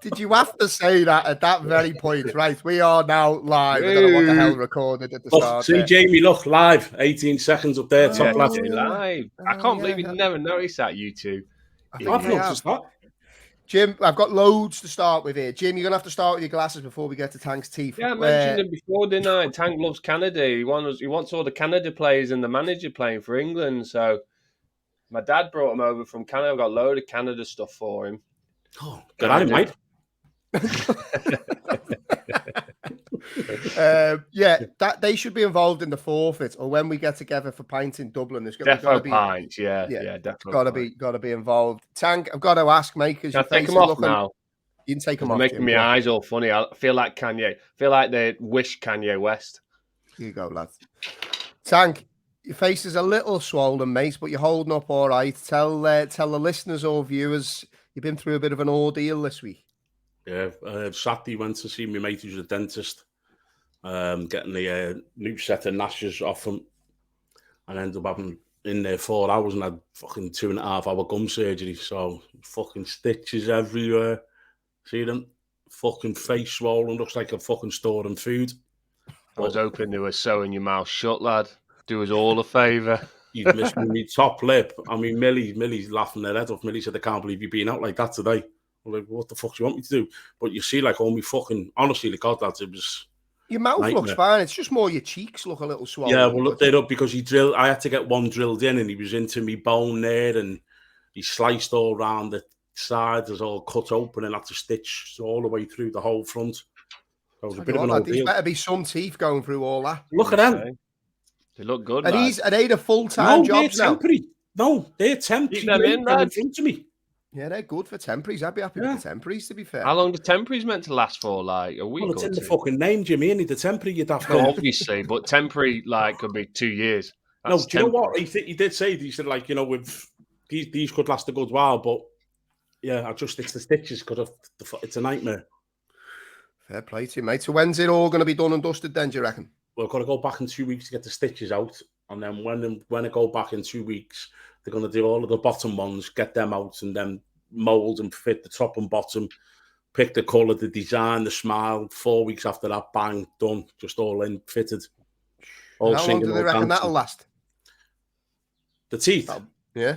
Did you have to say that at that very point? Right, we are now live. I don't know what the hell recorded at the start. See, Jamie, look, live, 18 seconds up there, top left. Live. I can't believe you never noticed that, you two. I've noticed that. Jim, I've got loads to start with here. Jim, you're going to have to start with your glasses before we get to Tank's teeth. Yeah, I mentioned him before, didn't I? Tank loves Canada. He wants all the Canada players and the manager playing for England. So my dad brought him over from Canada. I've got a load of Canada stuff for him. Oh, good on him, mate. That they should be involved in the forfeit, or when we get together for pints in Dublin. There's got to be pints, definitely. Got to be involved. Tank, I've got to ask, mate, because you take them off now. You can take them off. Making my eyes all funny. I feel like Kanye. I feel like they wish Kanye West. Here you go, lads. Tank, your face is a little swollen, mate, but you're holding up all right. Tell the listeners or viewers you've been through a bit of an ordeal this week. Yeah, Saturday went to see my mate who's a dentist, getting the new set of gnashes off him, and ended up having in there 4 hours and had fucking 2.5 hour gum surgery. So fucking stitches everywhere. See them? Fucking face swollen, looks like a fucking storing food. I was hoping they were sewing your mouth shut, lad. Do us all a favour. You've missed me top lip. I mean, Millie's laughing her head off. Millie said, I can't believe you've been out like that today. I'm like, what the fuck do you want me to do? But you see, like, all me fucking... Honestly, the God, lads, it was... Your mouth looks fine. It's just more your cheeks look a little swollen. Yeah, well, look that up because I had to get one drilled in and he was into me bone there and he sliced all around the sides. It was all cut open and had to stitch all the way through the whole front. So it was a bit of an ordeal. There's better be some teeth going through all that. Look at them. They look good, Are they the full-time jobs now? No, they're temporary. Keep them in, lad. To me. Yeah, they're good for temporaries. I'd be happy with the temporaries, to be fair. How long do temporaries meant to last for? Like a week? Well, it's in the fucking name, Jimmy. Ain't it? The temporary you'd have to. Obviously, but temporary could be 2 years. That's do you know what he did say? He said, like, with these could last a good while, but yeah, it's the stitches because it's a nightmare. Fair play to you, mate. So when's it all going to be done and dusted then, do you reckon? Well, I've got to go back in 2 weeks to get the stitches out, and then when I go back in 2 weeks, they're going to do all of the bottom ones, get them out, and then mould and fit the top and bottom, pick the colour, the design, the smile. 4 weeks after that, bang, done, just all in, fitted. All how long do they reckon that'll last? The teeth? Yeah.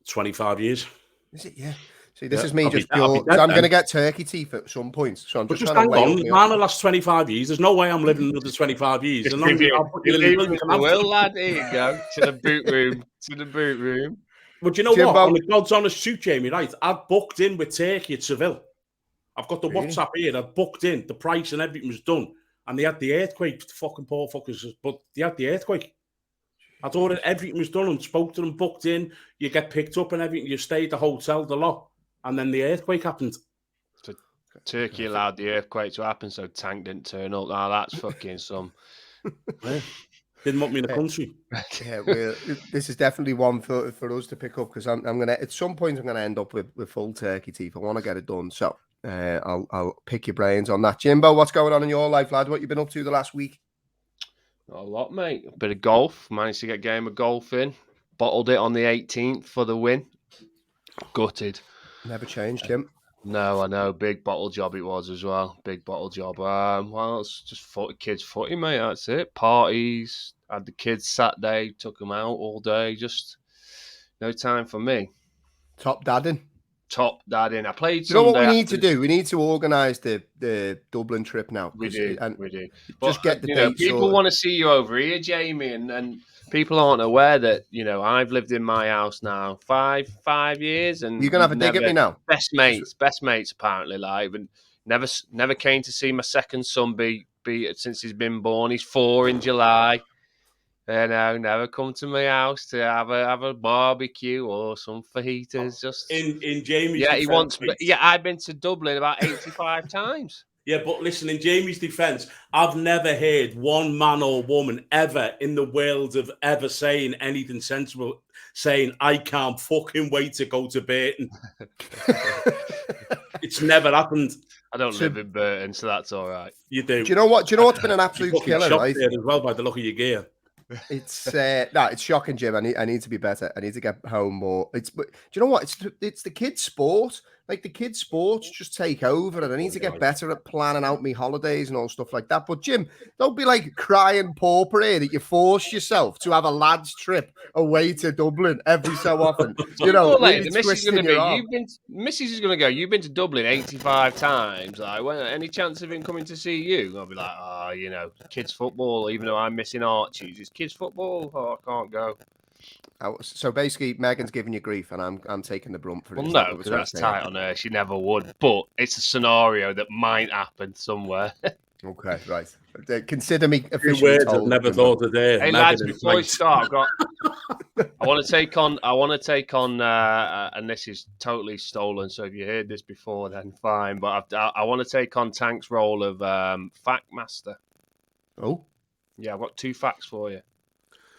25 years. Is it? Yeah. See, this is me just pure. So I'm going to get turkey teeth at some point. So I'm just trying to wait. Mine will last 25 years. There's no way I'm living another 25 years. Will, lad. Here you go. To the boot room. To the boot room. But you know what? On the God's honest truth, Jamie, right? I've booked in with Turkey at Seville. I've got the WhatsApp here. I've booked in. The price and everything was done. And they had the earthquake. Fucking poor fuckers. But they had the earthquake. I thought everything was done and spoke to them, booked in. You get picked up and everything. You stay at the hotel, the lot. And then the earthquake happened. So Turkey allowed the earthquake to happen, so Tank didn't turn up. Now that's fucking some. Didn't want me in the country. Yeah, this is definitely one for us to pick up because I'm gonna at some point I'm gonna end up with full turkey teeth. I want to get it done, so I'll pick your brains on that. Jimbo, what's going on in your life, lad? What you been up to the last week? Not a lot, mate. A bit of golf. Managed to get a game of golf in. Bottled it on the 18th for the win. Gutted. Never changed, Jim. No, I know. Big bottle job it was as well. Big bottle job. Well, it's just kids footy, mate. That's it. Parties. Had the kids Saturday. Took them out all day. Just no time for me. Top dadding. I played. You know what we need to do? We need to organise the Dublin trip now. We do. Just get the dates. People want to see you over here, Jamie, and people aren't aware that I've lived in my house now five years, and you're gonna have a dig at me now. Best mates apparently live, and never came to see my second son be since he's been born. He's 4 in July. Never come to my house to have a barbecue or some fajitas. Just in Jamie's defense, he wants. Yeah, I've been to Dublin about 85 times. Yeah, but listen, in Jamie's defence, I've never heard one man or woman ever in the world of ever saying anything sensible, saying, I can't fucking wait to go to Burton. It's never happened. I don't live in Burton, so that's all right. You do. Do you know what's been an absolute killer, right? There as well, by the look of your gear. It's shocking, Jim. I need to be better. I need to get home more. Do you know what? It's the kids' sport. like the kids' sports just take over, and I need to get better at planning out my holidays and all stuff like that. But Jim, don't be like crying pauper here that you force yourself to have a lads trip away to Dublin every so often. You know, really the missus is going to be. Missus is going to go. You've been to Dublin 85 times. Like, well, any chance of him coming to see you? I'll be like, kids football. Even though I'm missing Archie's, it's kids football. Oh, I can't go. So basically, Megan's giving you grief, and I'm taking the brunt for it. Well, no, because that's tight on her. She never would. But it's a scenario that might happen somewhere. Okay, right. Consider me officially Two words told. I've never thought of there. Hey lads, before we start, I want to take on, and this is totally stolen. So if you heard this before, then fine. But I want to take on Tank's role of fact master. Oh, yeah, I've got 2 facts for you.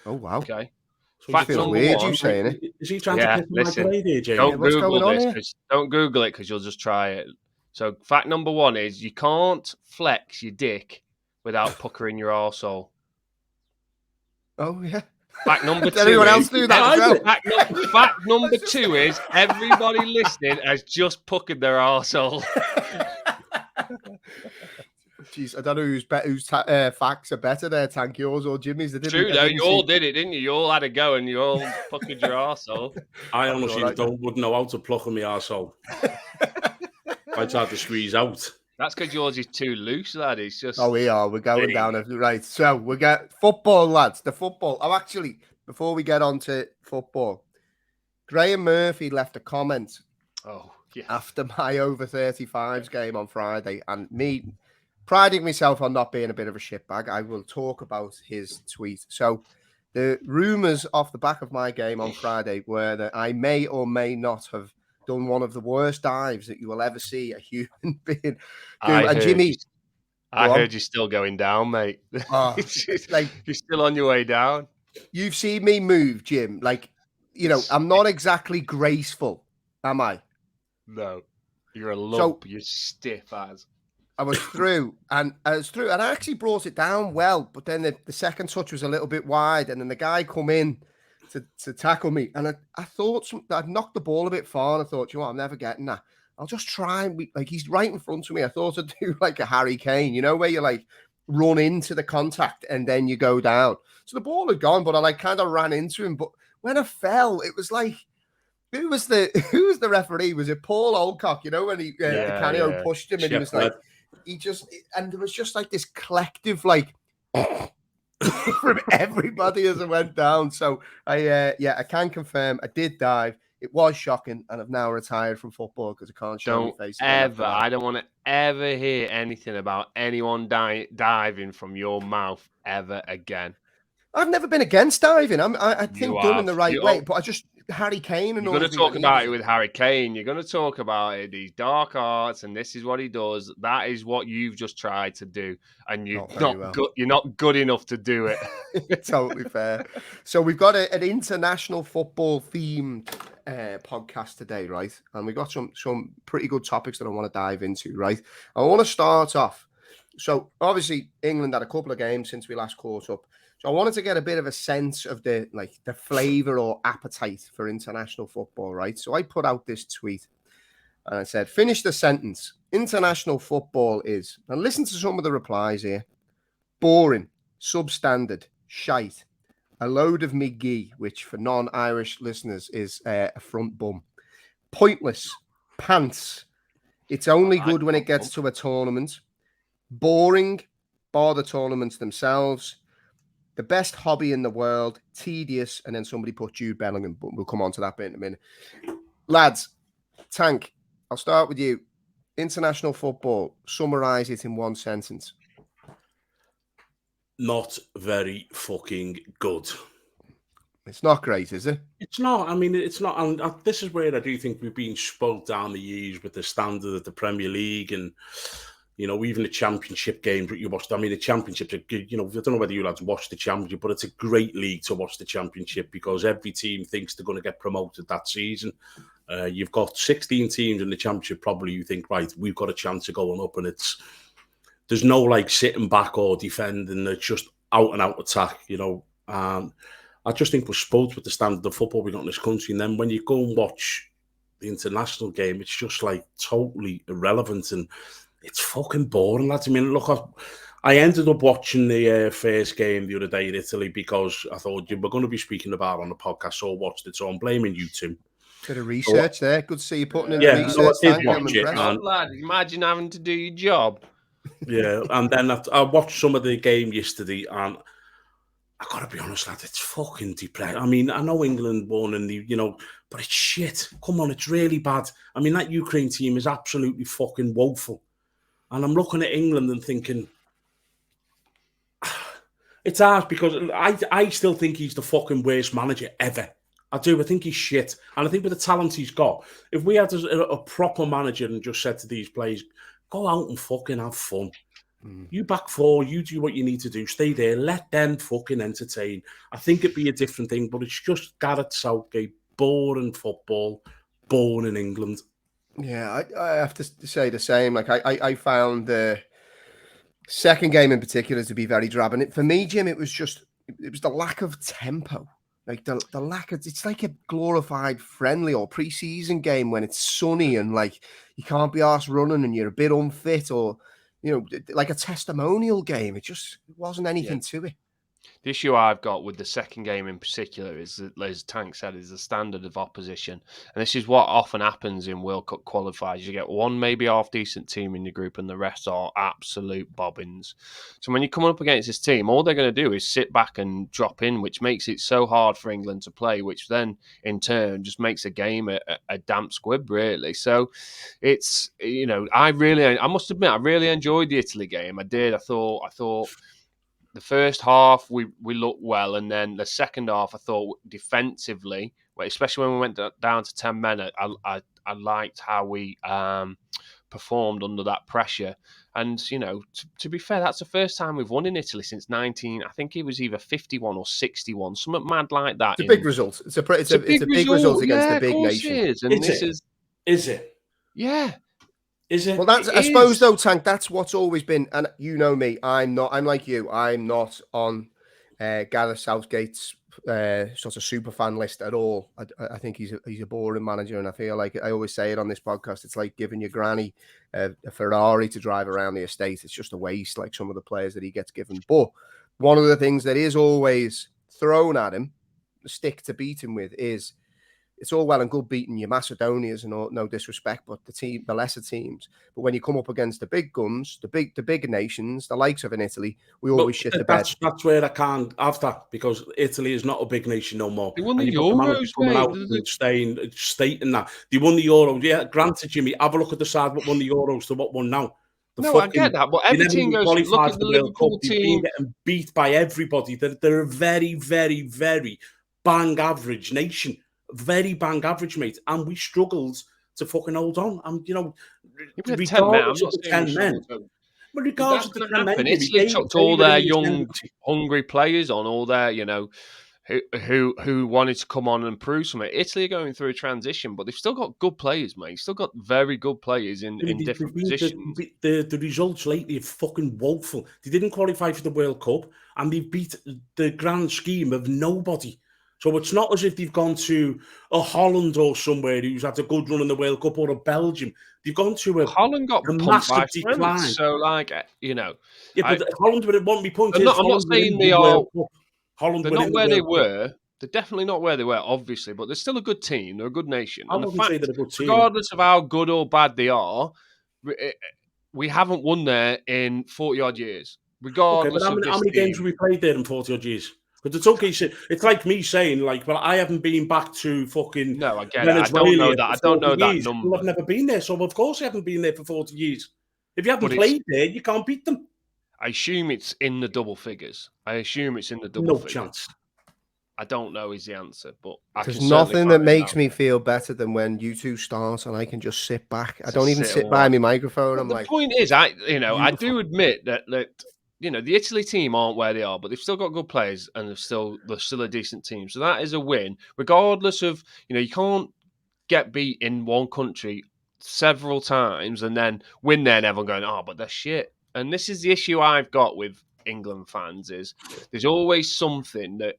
Oh wow. Okay. So fact number weird, you saying it? Is he trying to pick my grade here, Jamie? Don't Google this. Don't Google it because you'll just try it. So fact number 1 is you can't flex your dick without puckering your arsehole. Oh yeah. Fact number 2. Did anyone else do that? Fact number 2 is everybody listening has just puckered their arsehole. Jeez, I don't know whose facts are better there, Tank, yours or Jimmy's. True, though. You all did it, didn't you? You all had a go and you all puckered your arsehole. I honestly wouldn't know how to pluck on my arsehole. I'd have to squeeze out. That's because yours is too loose, lad. It's just... Oh, we are. We're going down. Right. So we get football, lads. The football. Oh, actually, before we get on to football, Graham Murphy left a comment after my over 35s game on Friday. And me priding myself on not being a bit of a shitbag, I will talk about his tweet. So the rumours off the back of my game on Friday were that I may or may not have done one of the worst dives that you will ever see a human being do. And Jimmy, I heard you're still going down, mate. Like you're still on your way down. You've seen me move, Jim. Like, you know, I'm not exactly graceful, am I? No, you're a lump. You're stiff as. I was through, and I actually brought it down well. But then the second touch was a little bit wide, and then the guy come in to tackle me, and I thought I'd knocked the ball a bit far, and I thought, you know what, I'm never getting that. I'll just try and like he's right in front of me. I thought I'd do like a Harry Kane, you know, where you like run into the contact and then you go down. So the ball had gone, but I like kind of ran into him. But when I fell, it was like who was the referee? Was it Paul Olcock? You know, when Canio pushed him and he was like and there was just like this collective like. From everybody as I went down. So I can confirm I did dive. It was shocking, and I've now retired from football because I can't show my face. I don't want to ever hear anything about anyone diving from your mouth ever again. I've never been against diving. I think done in the right way, but I just Harry Kane and you're going to talk about it with Harry Kane. You're going to talk about it, these dark arts, and this is what he does. That is what you've just tried to do, and you're not good enough to do it. Totally fair. So we've got an international football themed podcast today, right? And we've got some pretty good topics that I want to dive into, right? I want to start off. So obviously England had a couple of games since we last caught up. So I wanted to get a bit of a sense of the flavour or appetite for international football, right? So I put out this tweet and I said, finish the sentence. International football is, and listen to some of the replies here, boring, substandard, shite, a load of McGee, which for non-Irish listeners is a front bum, pointless, pants, it's only good when it gets to a tournament, boring, bar the tournaments themselves, the best hobby in the world, tedious, and then somebody put Jude Bellingham, but we'll come on to that bit in a minute. Lads, Tank, I'll start with you. International football, summarise it in one sentence. Not very fucking good. It's not great, is it? It's not. I mean, it's not. And this is where I do think we've been spoiled down the years with the standard of the Premier League and, you know, even the championship games that you watched. I mean, the championship's a good, you know, I don't know whether you lads watch the championship, but it's a great league to watch the championship because every team thinks they're going to get promoted that season. You've got 16 teams in the championship, probably you think, right, we've got a chance of going up, and there's no like sitting back or defending. It's just out and out attack, you know. I just think we're spoiled with the standard of football we got in this country. And then when you go and watch the international game, it's just like totally irrelevant and it's fucking boring, lads. I mean, look, I ended up watching the first game the other day in Italy because I thought you were going to be speaking about it on the podcast, so I watched it. So I'm blaming you two. Bit of research there. Good to see you putting in the Yeah, research. no, I did Thank you. I'm watch it, impressed. man. Lad, imagine having to do your job. Yeah, and then I watched some of the game yesterday, and I gotta be honest, lad, it's fucking depressing. I mean, I know England won, and but it's shit. Come on, it's really bad. I mean, that Ukraine team is absolutely fucking woeful, and I'm looking at England and thinking, it's hard because I still think he's the fucking worst manager ever. I do. I think he's shit, and I think with the talent he's got, if we had a proper manager and just said to these players, go out and fucking have fun. You back four, you do what you need to do, stay there, let them fucking entertain. I think it'd be a different thing, but it's just Gareth Southgate, boring football, boring England. Yeah, I have to say the same. Like I found the second game in particular to be very drab, and for me, Jim, it was the lack of tempo. Like the lack of, it's like a glorified friendly or pre-season game when it's sunny and like you can't be arsed running and you're a bit unfit, or like a testimonial game. It just wasn't anything to it. The issue I've got with the second game in particular is that, as Tank said, is the standard of opposition. And this is what often happens in World Cup qualifiers. You get one maybe half-decent team in your group and the rest are absolute bobbins. So when you come up against this team, all they're going to do is sit back and drop in, which makes it so hard for England to play, which then, in turn, just makes a game a damp squib, really. So it's, I must admit, I really enjoyed the Italy game. I did. I thought the first half we looked well, and then the second half I thought defensively, especially when we went down to 10 men, I liked how we performed under that pressure. And to be fair, that's the first time we've won in Italy since 19. I think it was either 51 or 61, something mad like that. It's a big result. It's a big result against a big nation. Is it? Yeah. Is it? Well, I suppose though, Tank, that's what's always been, and you know me, I'm like you, I'm not on Gareth Southgate's sort of super fan list at all. I think he's a boring manager, and I feel like I always say it on this podcast. It's like giving your granny a Ferrari to drive around the estate. It's just a waste, like some of the players that he gets given. But one of the things that is always thrown at him, the stick to beat him with, is it's all well and good beating your Macedonians and all, no disrespect, but the lesser teams. But when you come up against the big guns, the big nations, the likes of in Italy, we always shit the bed. That's where I can't have that, because Italy is not a big nation no more. They won the Euros, coming out and stating that they won the Euros. Yeah, granted, Jimmy, have a look at the side what won the Euros to what won now. I get that, but every team goes, look at the Liverpool team. They've been getting beat by everybody. They're a very, very, very bang average nation. Very bang average, mate. And we struggled to fucking hold on. And, regardless of the 10 men. But regardless of the 10 men. Italy chucked all their young, hungry players on, all their, who wanted to come on and prove something. Italy are going through a transition, but they've still got good players, mate. They've still got very good players in different positions. The results lately are fucking woeful. They didn't qualify for the World Cup, and they beat the grand scheme of nobody. So it's not as if they've gone to a Holland or somewhere who's had a good run in the World Cup, or a Belgium. They've gone to Holland got pumped by decline. So, Yeah, but Holland would want me point. I'm not saying they are. Holland, they're not where they were. They're definitely not where they were, obviously, but they're still a good team. They're a good nation. I wouldn't say they're a good team. Regardless of how good or bad they are, we haven't won there in 40-odd years. Regardless of how many games have we played there in 40-odd years? But it's okay. It's like me saying, I haven't been back to fucking no, I get Venezuela. It. I don't know that. I don't know that number. Well, I've never been there, so of course I haven't been there for 40 years. If you haven't played there, you can't beat them. I assume it's in the double figures. No chance. I don't know is the answer, but there's nothing that makes me feel better than when you two start and I can just sit back. I don't even sit by my microphone. The point is, I do admit that the Italy team aren't where they are, but they've still got good players and they're still a decent team. So that is a win, regardless of, you can't get beat in one country several times and then win there and everyone going, but they're shit. And this is the issue I've got with England fans is there's always something that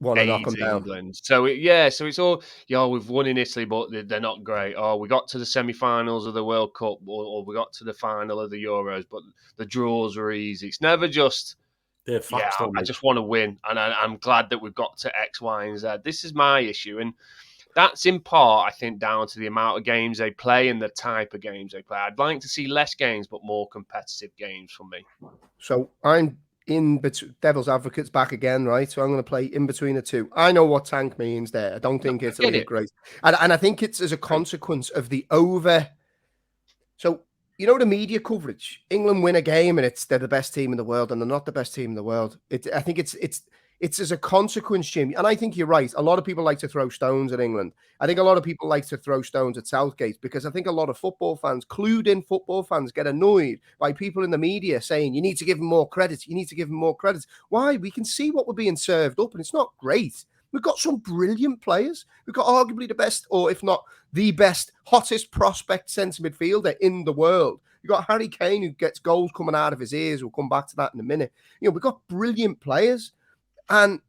Want to knock them aids down. England. So it's all, we've won in Italy, but they're not great. Oh, we got to the semi-finals of the World Cup, or we got to the final of the Euros, but the draws were easy. It's never just, I just want to win, and I'm glad that we've got to X, Y, and Z. This is my issue, and that's in part, I think, down to the amount of games they play and the type of games they play. I'd like to see less games, but more competitive games for me. So I'm in between, devil's advocate's back again, right? So I'm going to play in between the two. I know what tank means there. I don't think Italy are great. And I think it's as a consequence of the over. So, you know, the media coverage. England win a game and they're the best team in the world, and they're not the best team in the world. I think it's as a consequence, Jim. And I think you're right. A lot of people like to throw stones at England. I think a lot of people like to throw stones at Southgate, because I think a lot of football fans, clued in football fans, get annoyed by people in the media saying, you need to give him more credit. You need to give him more credit. Why? We can see what we're being served up, and it's not great. We've got some brilliant players. We've got arguably the best, or if not the best, hottest prospect centre midfielder in the world. You've got Harry Kane, who gets goals coming out of his ears. We'll come back to that in a minute. You know, we've got brilliant players, and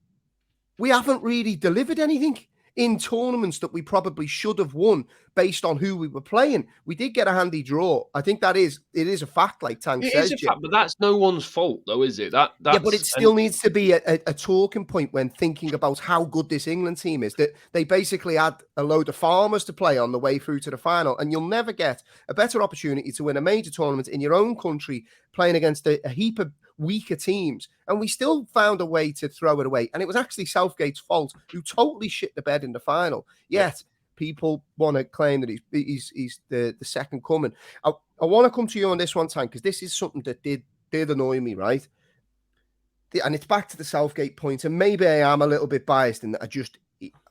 we haven't really delivered anything in tournaments that we probably should have won based on who we were playing. We did get a handy draw. I think it is a fact, like Tank says. It is a fact, but that's no one's fault, though, is it? That's, yeah, but it still needs to be a talking point when thinking about how good this England team is, that they basically had a load of farmers to play on the way through to the final, and you'll never get a better opportunity to win a major tournament in your own country playing against a heap of weaker teams, and we still found a way to throw it away. And it was actually Southgate's fault, who totally shit the bed in the final. Yet people want to claim that he's the second coming. I want to come to you on this one, Tank, because this is something that did annoy me, right? And it's back to the Southgate point, and maybe I am a little bit biased in that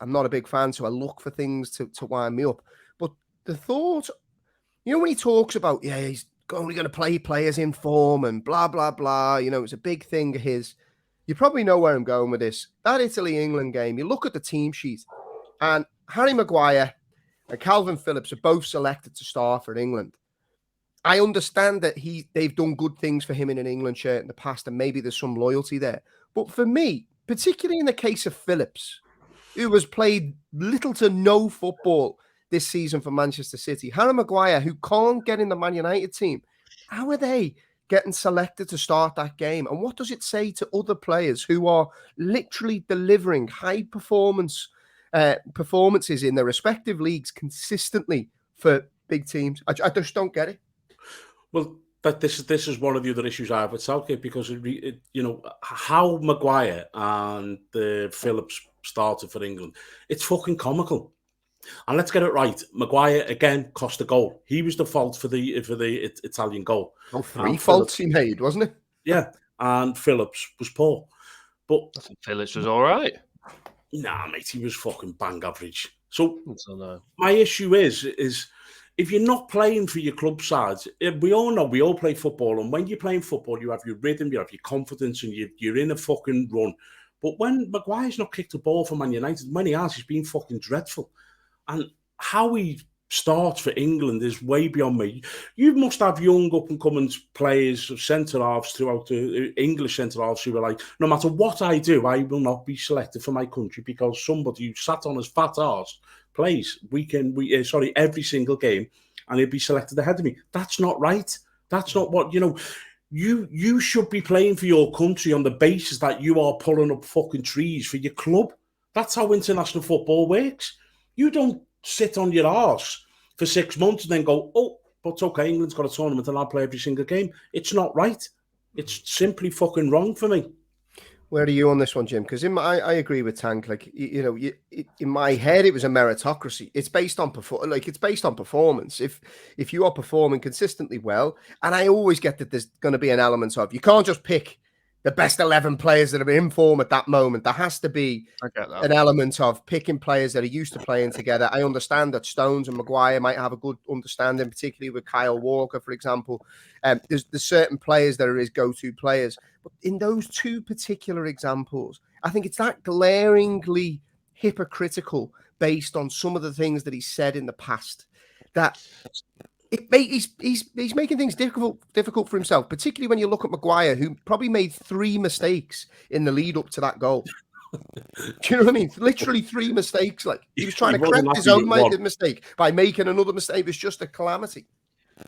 I'm not a big fan, so I look for things to wind me up. But the thought, you know, when he talks about, he's only going to play players in form and blah, blah, blah. You know, it's a big thing of his. You probably know where I'm going with this. That Italy-England game, you look at the team sheet, and Harry Maguire and Calvin Phillips are both selected to start for England. I understand that they've done good things for him in an England shirt in the past, and maybe there's some loyalty there. But for me, particularly in the case of Phillips, who has played little to no football this season for Manchester City, Harry Maguire, who can't get in the Man United team, how are they getting selected to start that game? And what does it say to other players who are literally delivering high performances in their respective leagues consistently for big teams? I just don't get it. Well, this is one of the other issues I have with Southgate, because you know how Maguire and Phillips started for England. It's fucking comical. And let's get it right. Maguire again cost a goal. He was the fault for the Italian goal. Oh, three faults he made, wasn't it? Yeah, and Phillips was poor. But I think Phillips was all right. Nah, mate, he was fucking bang average. So my issue is if you're not playing for your club sides, we all know, we all play football, and when you're playing football, you have your rhythm, you have your confidence, and you're in a fucking run. But when Maguire's not kicked a ball for Man United, when he has, he's been fucking dreadful. And how he starts for England is way beyond me. You must have young up-and-coming players, centre-halves throughout the English centre-halves who are like, no matter what I do, I will not be selected for my country because somebody who sat on his fat arse plays every single game, and he'll be selected ahead of me. That's not right. That's not what, you know. You should be playing for your country on the basis that you are pulling up fucking trees for your club. That's how international football works. You don't sit on your arse for 6 months and then go, oh, but it's okay, England's got a tournament and I'll play every single game. It's not right. It's simply fucking wrong for me. Where are you on this one, Jim? Because I agree with Tank. Like, in my head, it was a meritocracy. It's based on performance. If you are performing consistently well, and I always get that there's going to be an element of, you can't just pick the best 11 players that are in form at that moment. There has to be an element of picking players that are used to playing together. I understand that Stones and Maguire might have a good understanding, particularly with Kyle Walker, for example. There's certain players that are his go-to players. But in those two particular examples, I think it's that glaringly hypocritical based on some of the things that he said in the past that he's making things difficult for himself, particularly when you look at Maguire, who probably made 3 mistakes in the lead up to that goal. Do you know what I mean? Literally 3 mistakes. Like he was trying to wasn't correct his happy own with one. mistake by making another mistake. It was just a calamity.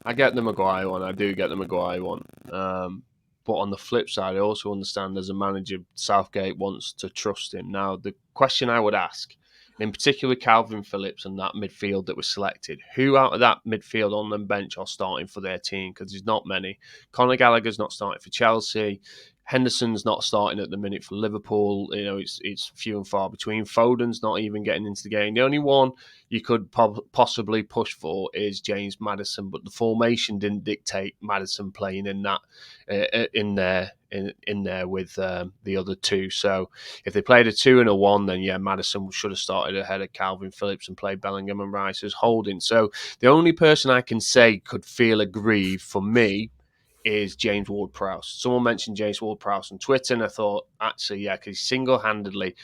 I get the Maguire one. I do get the Maguire one. But on the flip side, I also understand as a manager, Southgate wants to trust him. Now, the question I would ask, in particular Calvin Phillips and that midfield that was selected, who out of that midfield on the bench are starting for their team? Because there's not many. Conor Gallagher's not starting for Chelsea. Henderson's not starting at the minute for Liverpool. You know, it's few and far between. Foden's not even getting into the game. The only one you could possibly push for is James Maddison, but the formation didn't dictate Maddison playing in that in there with the other two. So if they played a 2 and a 1, then yeah, Maddison should have started ahead of Calvin Phillips and played Bellingham and Rice as holding. So the only person I can say could feel aggrieved for me is James Ward-Prowse. Someone mentioned James Ward-Prowse on Twitter, and I thought, actually, yeah, because he's single-handedly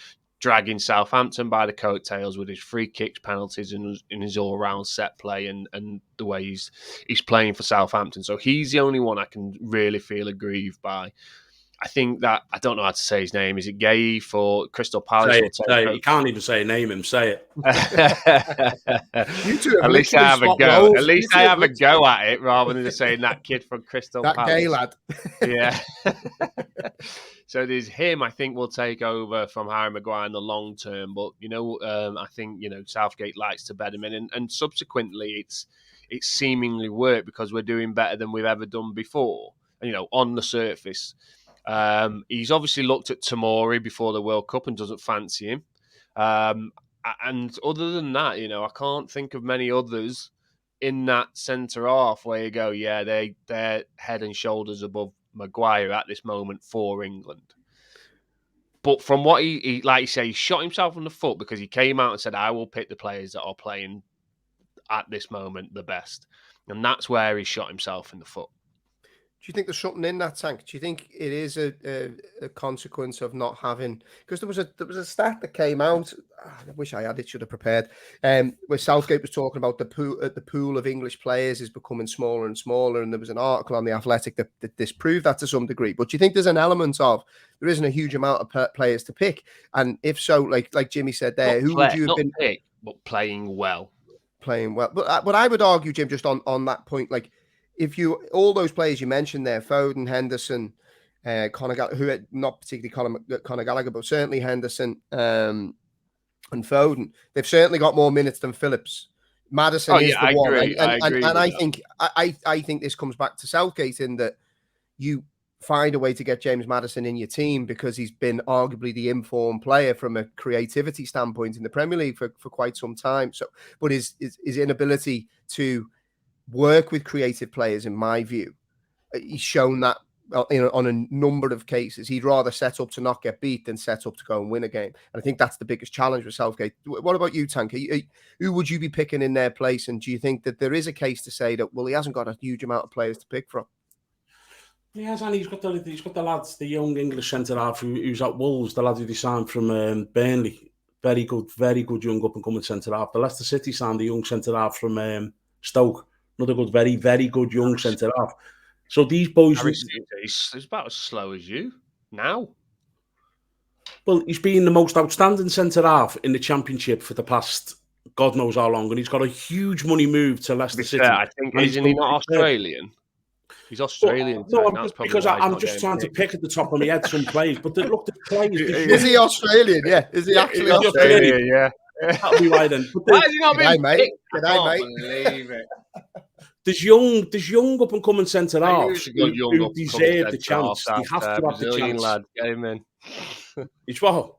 dragging Southampton by the coattails with his free kicks, penalties, and in his all-round set play and the way he's playing for Southampton. So he's the only one I can really feel aggrieved by. I think that, I don't know how to say his name. Is it Gay for Crystal Palace? Say it. You can't even say a name him. Say it. You two At least I have a go. At least I have a go at it rather than just saying that kid from Crystal Palace. That gay lad. Yeah. So there's him, I think, will take over from Harry Maguire in the long term. But, I think, Southgate likes to bed him in. And subsequently, it's seemingly worked because we're doing better than we've ever done before, on the surface. He's obviously looked at Tomori before the World Cup and doesn't fancy him. And other than that, I can't think of many others in that centre half where you go, yeah, they're head and shoulders above Maguire at this moment for England. But from what he like you say, he shot himself in the foot because he came out and said, I will pick the players that are playing at this moment the best. And that's where he shot himself in the foot. Do you think there's something in that, Tank? Do you think it is a consequence of not having? Because there was a stat that came out. I wish I had it. Should have prepared. Where Southgate was talking about the pool of English players is becoming smaller and smaller, and there was an article on the Athletic that disproved that to some degree. But do you think there's an element of there isn't a huge amount of players to pick? And if so, like Jimmy said there, would you have been pick, but playing well? Playing well, but I would argue, Jim, just on that point, like. If all those players you mentioned there, Foden, Henderson, Conor Gallagher, who not particularly Conor Gallagher, but certainly Henderson and Foden, they've certainly got more minutes than Phillips. Maddison is the one, and I think this comes back to Southgate in that you find a way to get James Maddison in your team because he's been arguably the informed player from a creativity standpoint in the Premier League for quite some time. So, but his inability to work with creative players, in my view, he's shown that on a number of cases. He'd rather set up to not get beat than set up to go and win a game. And I think that's the biggest challenge with Southgate. What about you, Tank? Who would you be picking in their place? And do you think that there is a case to say that, well, he hasn't got a huge amount of players to pick from? He has, and he's got the lads, the young English centre half who's at Wolves, the lad who they signed from Burnley. Very good young up and coming centre half. The Leicester City signed the young centre half from Stoke. Another good, very good young centre half. So these boys, he's about as slow as you now. Well, he's been the most outstanding centre half in the Championship for the past God knows how long, and he's got a huge money move to Leicester City. I think isn't he not Australian? He's Australian. I'm just trying to pick at the top of my head some players. But look, the players. Is he Australian? Yeah. Is he actually Australian? Yeah. That'll be why then. Why has he not been picked? I can't believe it. There's young up and coming centre halves who deserve the chance. They have to have the chance. Lad, get him in. It's what?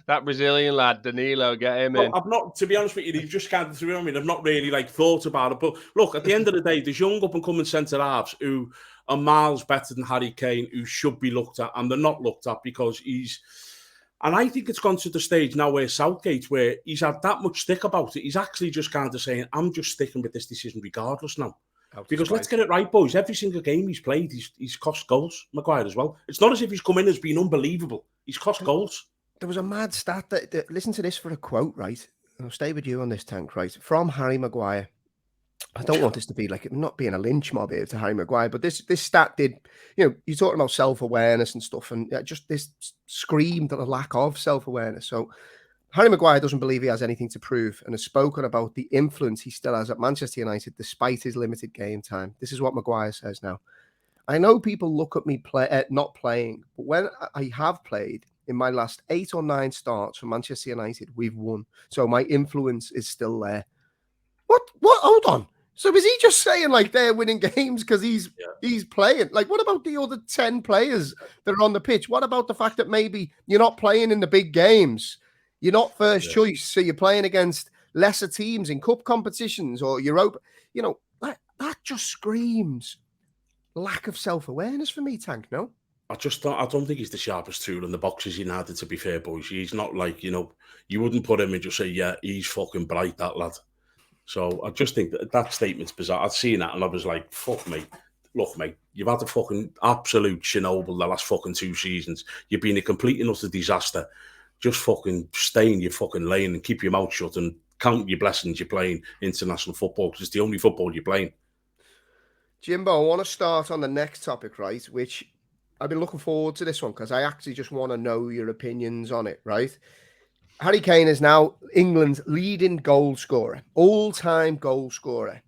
That Brazilian lad, Danilo, get him in. I've not, to be honest with you, you've just kind of threw on me. I've not really thought about it. But look, at the end of the day, there's young up and coming centre halves who are miles better than Harry Kane, who should be looked at, and they're not looked at because he's. And I think it's gone to the stage now where Southgate, where he's had that much stick about it, he's actually just kind of saying, I'm just sticking with this decision regardless now. Because let's get it right, boys. Every single game he's played, he's cost goals, Maguire as well. It's not as if he's come in as being unbelievable. He's cost goals. There was a mad stat that listen to this for a quote, right? I'll stay with you on this, Tank, right? From Harry Maguire. I don't want this to be like not being a lynch mob here to Harry Maguire, but this stat did, you're talking about self-awareness and stuff, and just this screamed at a lack of self-awareness. So Harry Maguire doesn't believe he has anything to prove and has spoken about the influence he still has at Manchester United despite his limited game time. This is what Maguire says now. I know people look at me not playing, but when I have played in my last 8 or 9 starts for Manchester United, we've won. So my influence is still there. What? Hold on. So is he just saying like they're winning games because he's playing? Like, what about the other 10 players that are on the pitch? What about the fact that maybe you're not playing in the big games? You're not first choice, so you're playing against lesser teams in cup competitions or Europa. That just screams lack of self-awareness for me, Tank. No, I don't think he's the sharpest tool in the box as United, to be fair, boys. He's not like, you wouldn't put him and just say, yeah, he's fucking bright, that lad. So I just think that statement's bizarre. I'd seen that and I was like, fuck me. Look, mate, you've had a fucking absolute Chernobyl the last fucking 2 seasons. You've been a complete and utter disaster. Just fucking stay in your fucking lane and keep your mouth shut and count your blessings you're playing international football because it's the only football you're playing. Jimbo, I want to start on the next topic, right? Which I've been looking forward to this one because I actually just want to know your opinions on it, right? Harry Kane is now England's leading goal scorer, all-time goal scorer,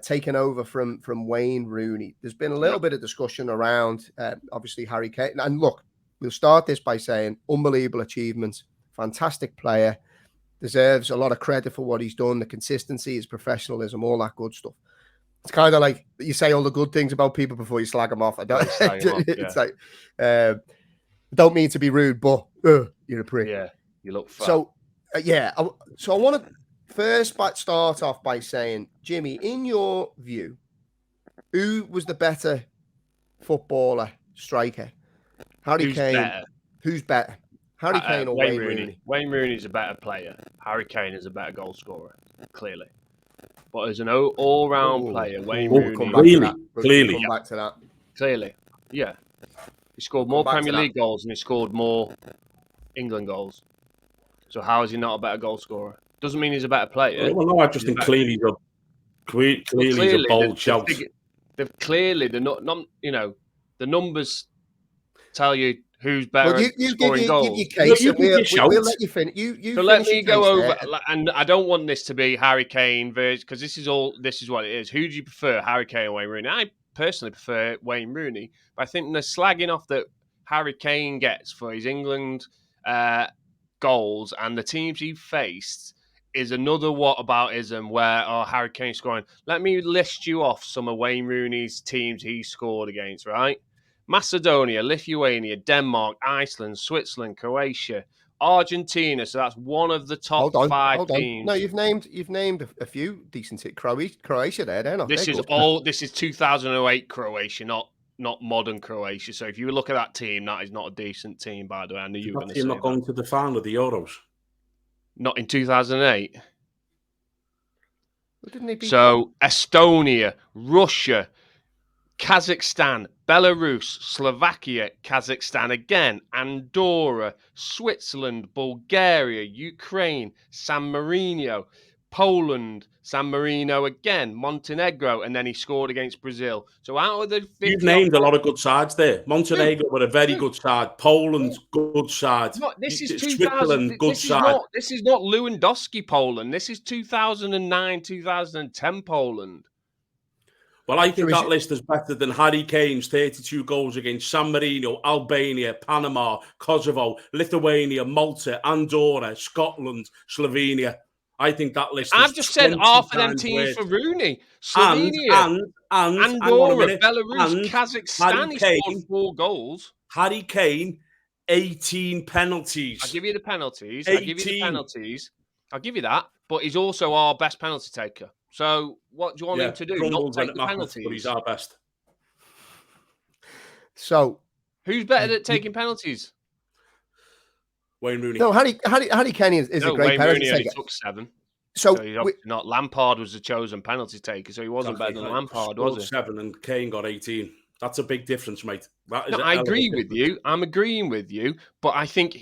taken over from Wayne Rooney. There's been a little bit of discussion around, obviously, Harry Kane. And look, we'll start this by saying unbelievable achievements, fantastic player, deserves a lot of credit for what he's done, the consistency, his professionalism, all that good stuff. It's kind of like you say all the good things about people before you slag them off. I don't. It's like, don't mean to be rude, but you're a prick. Yeah, you look fat. So, so I want to first start off by saying, Jimmy, in your view, who was the better footballer, striker? Harry Kane. Better? Who's better? Harry Kane or Wayne Rooney? Wayne Rooney's a better player. Harry Kane is a better goal scorer, clearly. But as an all-round player, Wayne Rooney... Clearly. Come back to that. Clearly, yeah. He scored more Premier League goals and he scored more England goals. So how is he not a better goal scorer? Doesn't mean he's a better player. Well, no, I just think clearly he's a bold shout. Clearly, the numbers tell you who's better at scoring goals. We'll let you finish. So let me go over, and I don't want this to be Harry Kane versus, because this is what it is. Who do you prefer, Harry Kane or Wayne Rooney? I personally prefer Wayne Rooney, but I think the slagging off that Harry Kane gets for his England goals and the teams he faced is another whataboutism where, Harry Kane scoring. Let me list you off some of Wayne Rooney's teams he scored against, right? Macedonia, Lithuania, Denmark, Iceland, Switzerland, Croatia, Argentina. So that's one of the top 5 teams. No, you've named a few decent teams. Croatia there. They're not. This is 2008 Croatia, not modern Croatia. So if you look at that team, that is not a decent team, by the way. I knew you were going to say that. Not going to the final of the Euros. Not in 2008. Didn't they beat so Estonia, Russia, Kazakhstan, Belarus, Slovakia, Kazakhstan again, Andorra, Switzerland, Bulgaria, Ukraine, San Marino, Poland, San Marino again, Montenegro, and then he scored against Brazil. So out of the 50, you've named a lot of good sides there. Montenegro were a very good side. Poland, good side. This is Switzerland, good side. This is not Lewandowski Poland. This is 2009, 2010 Poland. Well, I think that list is better than Harry Kane's 32 goals against San Marino, Albania, Panama, Kosovo, Lithuania, Malta, Andorra, Scotland, Slovenia. I think that list is I've just said half of them teams for Rooney. Slovenia, Andorra, Belarus, Kazakhstan, he scored 4 goals. Harry Kane, 18 penalties. I'll give you the penalties. I'll give you that. But he's also our best penalty taker. So what do you want him to do? Not take the penalties. But he's our best. So who's better at taking penalties? Wayne Rooney. No, Harry Kane is a great penalty taker. Wayne Rooney took 7. So he's not. Lampard was the chosen penalty taker, so he wasn't better than Lampard, was he? 7 and Kane got 18. That's a big difference, mate. That is No, a I hell of a agree with difference. you. I'm agreeing with you, but I think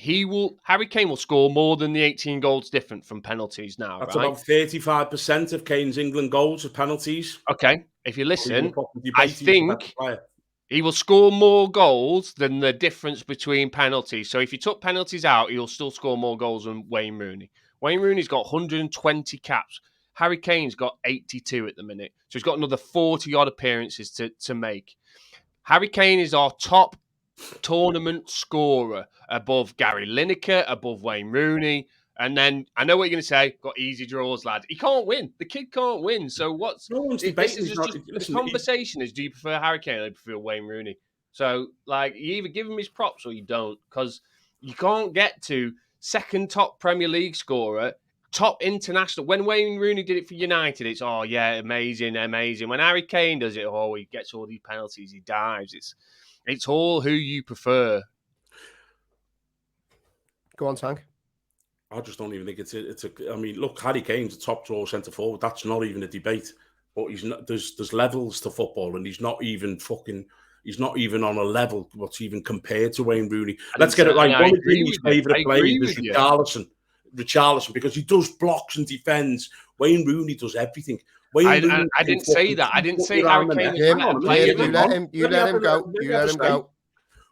Harry Kane will score more than the 18 goals different from penalties now, That's right? about 35% of Kane's England goals are penalties. Okay, if you listen, I Debate who's the better think player. he will score more goals than the difference between penalties. So if you took penalties out, he'll still score more goals than Wayne Rooney. Wayne Rooney's got 120 caps. Harry Kane's got 82 at the minute. So he's got another 40 odd appearances to make. Harry Kane is our top tournament scorer above Gary Lineker, above Wayne Rooney. And then I know what you're going to say. Got easy draws, lad. He can't win. The kid can't win. So what's No one's this debating. is He's not. just the Listen, conversation is: do you prefer Harry Kane or do you prefer Wayne Rooney? So like, you either give him his props or you don't, because you can't get to second top Premier League scorer, top international. When Wayne Rooney did it for United, it's oh yeah, amazing, amazing. When Harry Kane does it, oh he gets all these penalties, he dives. It's all who you prefer. Go on, Tank. I just don't even think it's a. I mean, look, Harry Kane's a top draw centre forward. That's not even a debate. But he's not. There's levels to football, and he's not even fucking. He's not even on a level what's even compared to Wayne Rooney. Let's get it right. One of Rooney's favourite players is Richarlison, because he does blocks and defends. Wayne Rooney does everything. I didn't say that. I didn't say Harry Kane was a better player. You let him go. You let him go.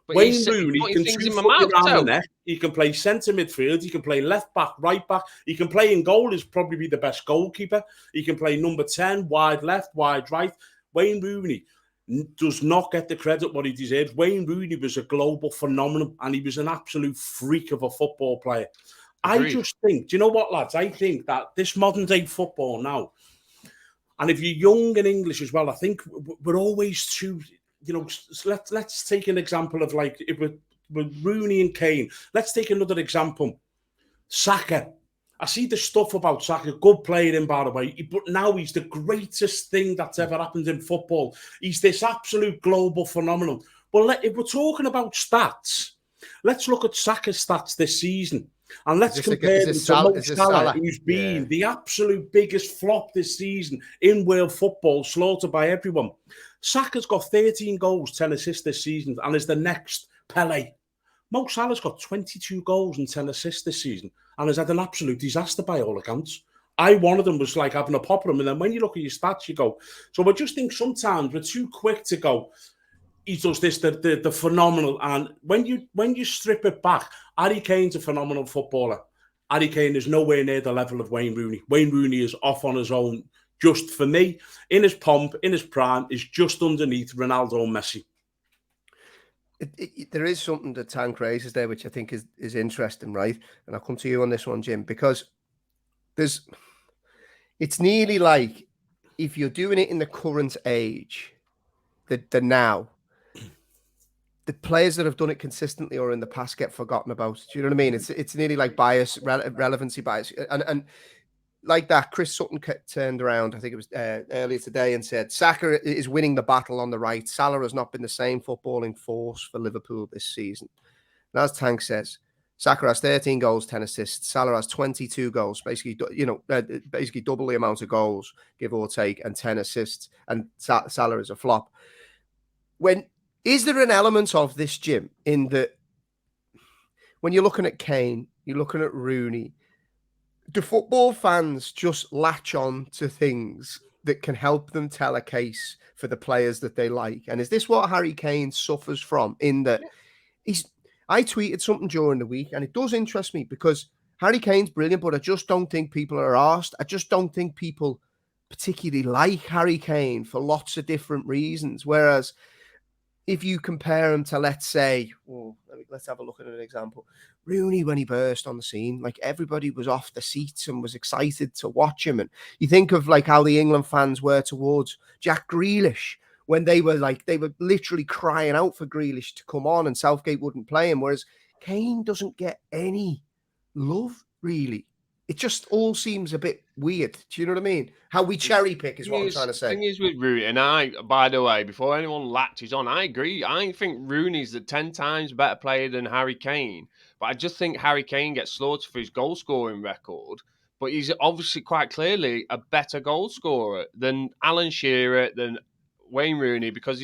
But Wayne Rooney can things in my 2 foot mouth, around so. the neck. He can play centre midfield. He can play left back, right back. He can play in goal. He's probably be the best goalkeeper. He can play number 10, wide left, wide right. Wayne Rooney does not get the credit what he deserves. Wayne Rooney was a global phenomenon, and he was an absolute freak of a football player. Agreed. I just think, do you know what, lads? I think that this modern day football now, and if you're young and English as well, I think we're always too. You know, let's take an example of like with Rooney and Kane. Let's take another example. Saka. I see the stuff about Saka. Good player in, by the way. But now he's the greatest thing that's ever happened in football. He's this absolute global phenomenon. But if we're talking about stats, let's look at Saka's stats this season. And let's compare them to Mo Salah, who's been the absolute biggest flop this season in world football, slaughtered by everyone. Saka's got 13 goals, 10 assists this season, and is the next Pele. Mo Salah's got 22 goals and 10 assists this season, and has had an absolute disaster by all accounts. One of them was like having a pop at him, and then when you look at your stats, you go. So I just think sometimes we're too quick to go. He does this, the phenomenal, and when you strip it back, Harry Kane's a phenomenal footballer. Harry Kane is nowhere near the level of Wayne Rooney. Wayne Rooney is off on his own. Just for me, in his pomp, in his prime, is just underneath Ronaldo and Messi. There is something that Tank raises there, which I think is interesting, right? And I'll come to you on this one, Jim, because it's nearly like if you're doing it in the current age, the now, the players that have done it consistently or in the past get forgotten about. Do you know what I mean? It's nearly like bias, relevancy bias, and like that. Chris Sutton turned around, I think it was earlier today, and said Saka is winning the battle on the right. Salah has not been the same footballing force for Liverpool this season. And as Tank says, Saka has 13 goals, 10 assists. Salah has 22 goals, basically double the amount of goals, give or take, and 10 assists. And Salah is a flop. Is there an element of this, Jim, in that when you're looking at Kane, you're looking at Rooney, do football fans just latch on to things that can help them tell a case for the players that they like? And is this what Harry Kane suffers from, in that I tweeted something during the week, and it does interest me because Harry Kane's brilliant, but I just don't think people are asked. I just don't think people particularly like Harry Kane for lots of different reasons. Whereas if you compare him to, let's say, let's have a look at an example. Rooney, when he burst on the scene, like everybody was off the seats and was excited to watch him. And you think of like how the England fans were towards Jack Grealish when they were literally crying out for Grealish to come on and Southgate wouldn't play him. Whereas Kane doesn't get any love, really. It just all seems a bit weird. Do you know what I mean? How we cherry pick is what I'm trying to say. The thing is with Rooney, and by the way, before anyone latches on, I agree. I think Rooney's a 10 times better player than Harry Kane. But I just think Harry Kane gets slaughtered for his goal scoring record. But he's obviously quite clearly a better goal scorer than Alan Shearer, than Wayne Rooney, because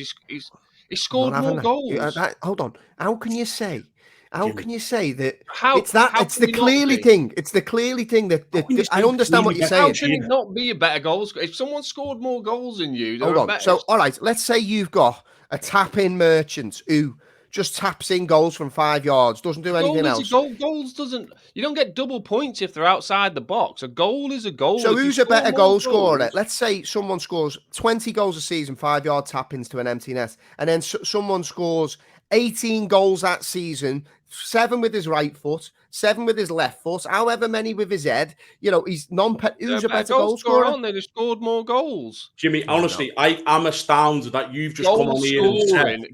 He scored more goals. Hold on. How can you say? How Jimmy. can you say that? How It's that. how It's can the he not clearly be? thing. It's the clearly thing that I understand what you're How saying. can he not be a better goal scorer? If someone scored more goals than you, they're Hold a on. better. So, all right, let's say you've got a tap-in merchant who just taps in goals from 5 yards, doesn't do anything Goal is a else. goal. Goals doesn't. You don't get double points if they're outside the box. A goal is a goal. So, If you who's a score better more goal scorer? goals- Let's say someone scores 20 goals a season, 5-yard tap-ins to an empty net, and then someone scores 18 goals that season, 7 with his right foot, 7 with his left foot, however many with his head. You know, he's who's a better goal scorer? On, they just scored more goals. Jimmy, No, honestly, I am astounded that you've just come Goal on here and said scoring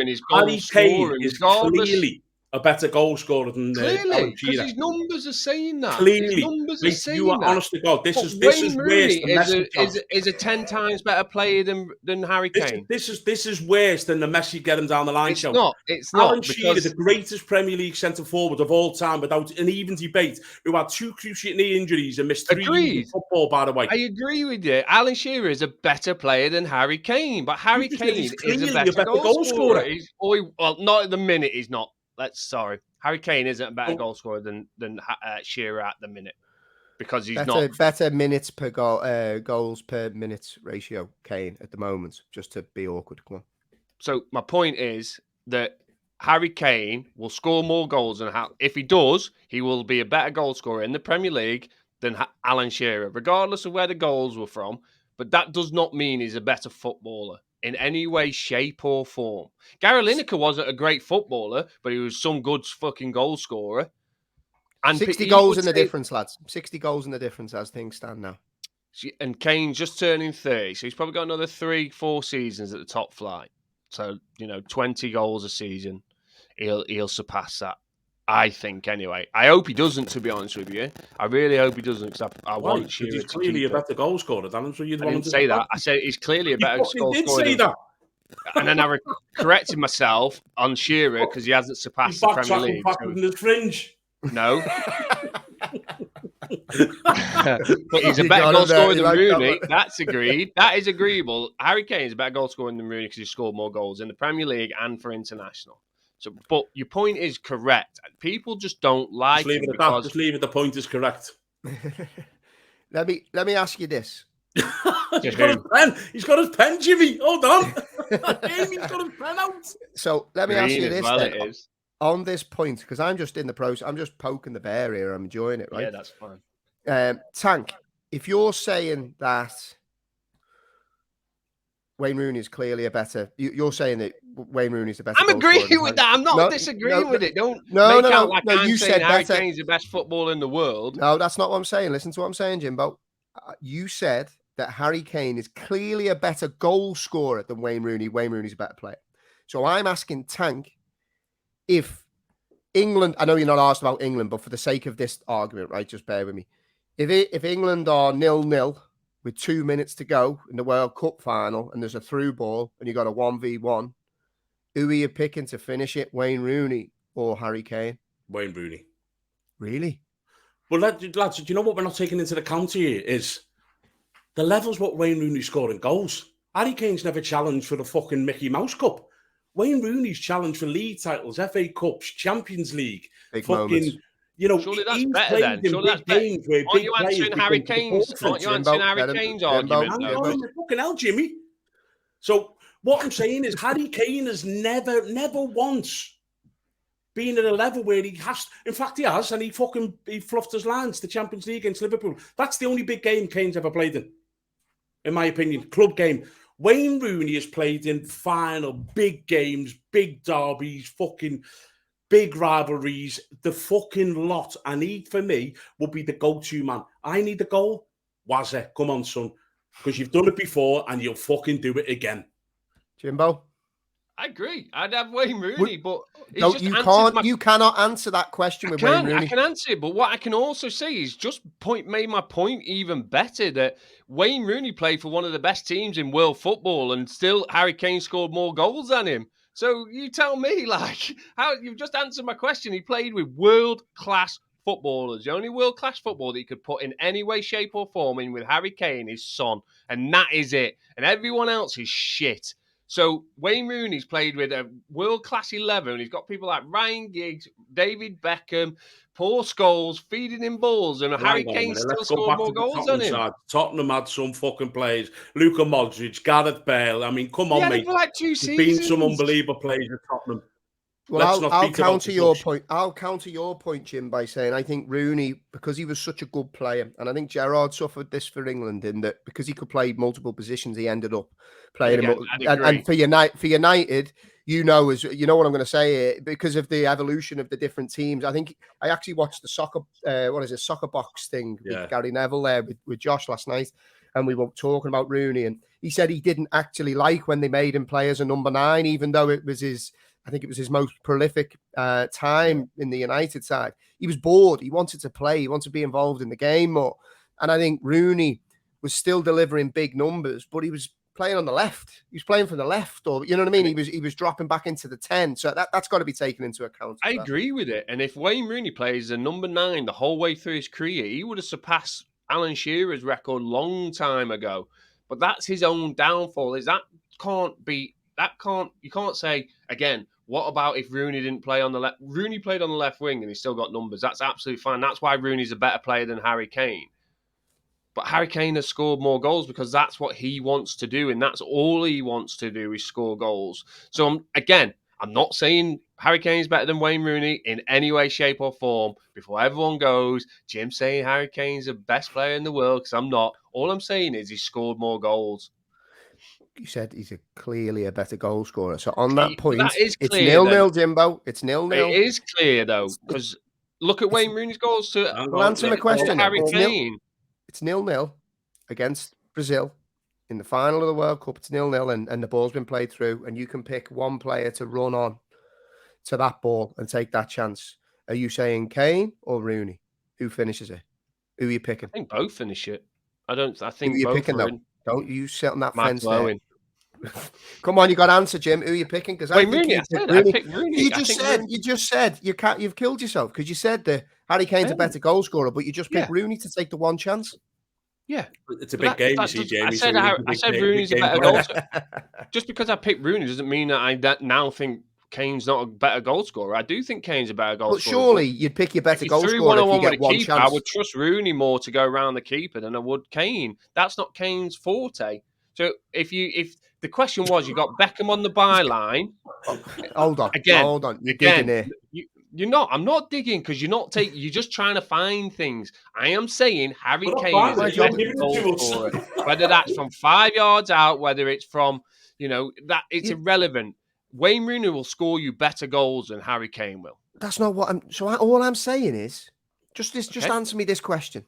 is goal Harry Kane scoring, is regardless. clearly a better goal scorer than Alan Clearly, because Shearer. his numbers are saying that. His Clearly, numbers are mate, you are saying that. honest to God. This But is Wayne worse Rooney than Messi. is a 10 times better player than Harry Kane. This is worse than the Messi get him down the line It's show. not. It's Alan not Shearer, because the greatest Premier League centre forward of all time, without an even debate, who had 2 cruciate knee injuries and missed 3 years of football. By the way, I agree with you. Alan Shearer is a better player than Harry Kane, but Harry You just said Kane he's is a clearly better goal scorer. scorer. Well, not at the minute. He's not. Sorry. Harry Kane isn't a better Oh. goal scorer than Shearer at the minute because he's not. Better minutes per goal, goals per minute ratio. Kane at the moment, just to be awkward. Come on. So my point is that Harry Kane will score more goals than if he does, he will be a better goal scorer in the Premier League than Alan Shearer, regardless of where the goals were from. But that does not mean he's a better footballer in any way, shape, or form. Gary Lineker wasn't a great footballer, but he was some good fucking goal scorer. And 60 goals in the difference, lads. 60 goals in the difference as things stand now. And Kane's just turning 30, so he's probably got another 3-4 seasons at the top flight. So, 20 goals a season, he'll surpass that. I think, anyway. I hope he doesn't, to be honest with you. I really hope he doesn't, because I want Shearer to keep he's clearly a better goal scorer than him, so you'd I want didn't him to say that. I said he's clearly a better goal did scorer. say that. And then I corrected myself on Shearer because he hasn't surpassed the Premier League. In the fringe. No. But he's a better goal scorer than Rooney. That's agreed. That is agreeable. Harry Kane is a better goal scorer than Rooney because he scored more goals in the Premier League and for international. So, but your point is correct. People just don't like just leave it him at that. Just leave it. The point is correct. Let me ask you this. He's got his pen. He's got his pen, Jimmy. Hold on. He's got his pen out. So let me ask you this well then. It is. On this point, because I'm just in the process, I'm just poking the bear here. I'm enjoying it, right? Yeah, that's fine. Tank, if you're saying that Wayne Rooney is clearly a better, you're saying that Wayne Rooney is the better. I'm agreeing with that. I'm not disagreeing with it. Don't make out like I'm you saying said Harry better. Kane's the best footballer in the world. No, that's not what I'm saying. Listen to what I'm saying, Jimbo. You said that Harry Kane is clearly a better goal scorer than Wayne Rooney. Wayne Rooney's a better player. So I'm asking Tank, if England, I know you're not asked about England, but for the sake of this argument, right, just bear with me. If England are 0-0 with 2 minutes to go in the World Cup final and there's a through ball and you got a 1v1, who are you picking to finish it, Wayne Rooney or Harry Kane? Wayne Rooney. Really? Well, lads, do you know what we're not taking into account here is the levels what Wayne Rooney scoring goals. Harry Kane's never challenged for the fucking Mickey Mouse Cup. Wayne Rooney's challenged for league titles, FA Cups, Champions League. Big moments. Surely that's better then. Surely that's better. Aren't you answering Harry Kane's? Aren't you answering Harry Kane's argument? No, fucking hell, Jimmy. So what I'm saying is Harry Kane has never once been at a level where he has. In fact, he has, and he fluffed his lines. The Champions League against Liverpool. That's the only big game Kane's ever played in my opinion. Club game. Wayne Rooney has played in final big games, big derbies, fucking big rivalries, the fucking lot. And he, for me, would be the go-to man. I need the goal. Wazza, come on, son. Because you've done it before and you'll fucking do it again. Jimbo? I agree. I'd have Wayne Rooney, but you cannot answer that question with Wayne Rooney. I can answer it, but what I can also say is made my point even better that Wayne Rooney played for one of the best teams in world football, and still Harry Kane scored more goals than him. So you tell me, how you've just answered my question. He played with world-class footballers. The only world-class football that he could put in any way, shape, or form in with Harry Kane is Son, and that is it. And everyone else is shit. So Wayne Rooney's played with a world-class 11. He's got people like Ryan Giggs, David Beckham, Paul Scholes feeding him balls, and Well, Harry hang on a Kane minute. still Let's go scored back more to the goals than Tottenham him. side. Tottenham had some fucking players. Luka Modric, Gareth Bale. I mean, come He on, had him mate. for like 2 There's been some seasons. unbelievable players at Tottenham. Well, Let's not I'll beat about counter the your bush. point. I'll counter your point, Jim, by saying I think Rooney, because he was such a good player, and I think Gerrard suffered this for England in that because he could play multiple positions, he ended up playing Yeah, him. I'd agree. And for United, you know what I'm going to say here, because of the evolution of the different teams. I think I actually watched the soccer box thing with Gary Neville there with Josh last night, and we were talking about Rooney, and he said he didn't actually like when they made him play as a number 9, even though it was his most prolific time in the United side. He was bored. He wanted to play. He wanted to be involved in the game more. And I think Rooney was still delivering big numbers, but he was playing on the left. He was playing from the left, or you know what I mean? He was dropping back into the 10. So that's got to be taken into account. I agree with it. And if Wayne Rooney plays a number 9 the whole way through his career, he would have surpassed Alan Shearer's record long time ago. But that's his own downfall. You can't say again, what about if Rooney didn't play on the left? Rooney played on the left wing and he still got numbers. That's absolutely fine. That's why Rooney's a better player than Harry Kane. But Harry Kane has scored more goals because that's what he wants to do. And that's all he wants to do is score goals. So I'm not saying Harry Kane's better than Wayne Rooney in any way, shape or form. Before everyone goes, Jim's saying Harry Kane's the best player in the world, because I'm not. All I'm saying is he scored more goals. You said he's clearly a better goal scorer. So on that point, that is it's clear, 0-0, Jimbo. It's 0-0. It is clear, though, because look at Wayne Rooney's goals to answer my question. Harry Kane. It's 0-0 against Brazil in the final of the World Cup. It's 0-0 and the ball's been played through, and you can pick one player to run on to that ball and take that chance. Are you saying Kane or Rooney? Who finishes it? Who are you picking? I think both finish it. I think Who are you both picking, are though? Don't you sit on that Matt fence Owen. there. Come on, you got to answer, Jim. Who are you picking? Because Wayne Rooney. I picked Rooney. You just said you've killed yourself because you said that Harry Kane's a better goal scorer, but you just picked Rooney to take the one chance. Yeah, it's a big game, you see, Jamie. I said Rooney's a better goal scorer. Just because I picked Rooney doesn't mean that I now think Kane's not a better goal scorer. I do think Kane's a better goal scorer. But surely you'd pick your better goal scorer if you get one chance. I would trust Rooney more to go around the keeper than I would Kane. That's not Kane's forte. So if the question was, you got Beckham on the byline. Hold on. You're digging here. You're not. I'm not digging because you're just trying to find things. I am saying Harry Kane is a better goal scorer. Whether that's from 5 yards out, whether it's from, that it's irrelevant. Wayne Rooney will score you better goals than Harry Kane will. That's not what all I'm saying is, just answer me this question.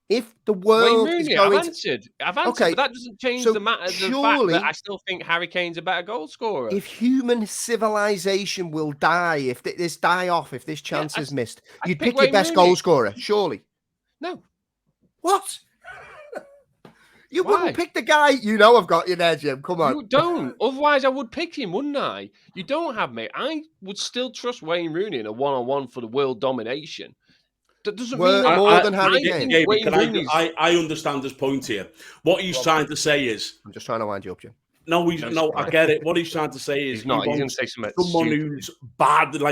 If the world Wayne Rooney, is going I've answered, but that doesn't change the matter. The fact that I still think Harry Kane's a better goal scorer. If human civilization will die, if this die off, if this chance is missed, you'd pick your best goal scorer, surely. No. What? You wouldn't pick the guy. I've got you there, Jim. Come on. You don't. Otherwise, I would pick him, wouldn't I? You don't have me. I would still trust Wayne Rooney in a one-on-one for the world domination. That doesn't mean more than Harry Kane. I understand his point here. What he's trying to say is, I'm just trying to wind you up, Jim. No, I get it. What he's trying to say is, he's not. He's going to say something someone who's bad, you go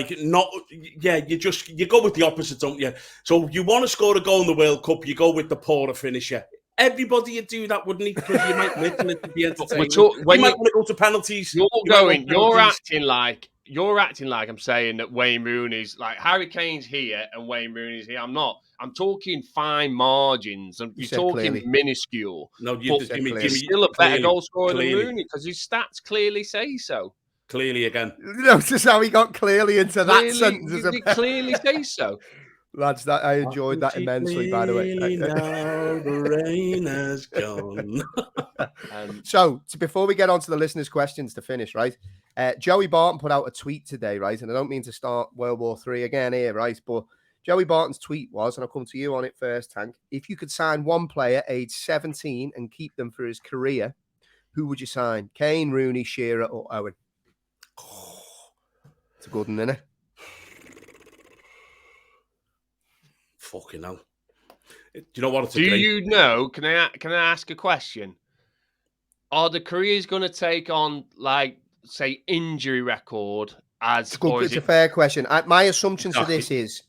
with the opposite, don't you? So you want to score a goal in the World Cup, you go with the poorer finisher. Everybody would do that, wouldn't he? Because you might miss and it'd be entertaining. You might want to go to penalties. You're acting like I'm saying that Wayne Rooney's like Harry Kane's here and Wayne Rooney's here. I'm not. I'm talking fine margins and you're talking minuscule. No, he's still a better goal scorer than Rooney because his stats clearly say so. Clearly again. Notice how he got clearly into that sentence. They clearly say so. Lads, I enjoyed that immensely, by the way. Now the rain has gone. So, before we get on to the listeners' questions to finish, right? Joey Barton put out a tweet today, right? And I don't mean to start World War III again here, right? But Joey Barton's tweet was, and I'll come to you on it first, Tank. If you could sign one player age 17 and keep them for his career, who would you sign? Kane, Rooney, Shearer, or Owen? It's a good one, isn't it? Fucking hell. Do you know what? You know? Can I ask a question? are the careers going to take on, like, say, injury record as, or is It's a it fair question. My assumption to Exactly. this is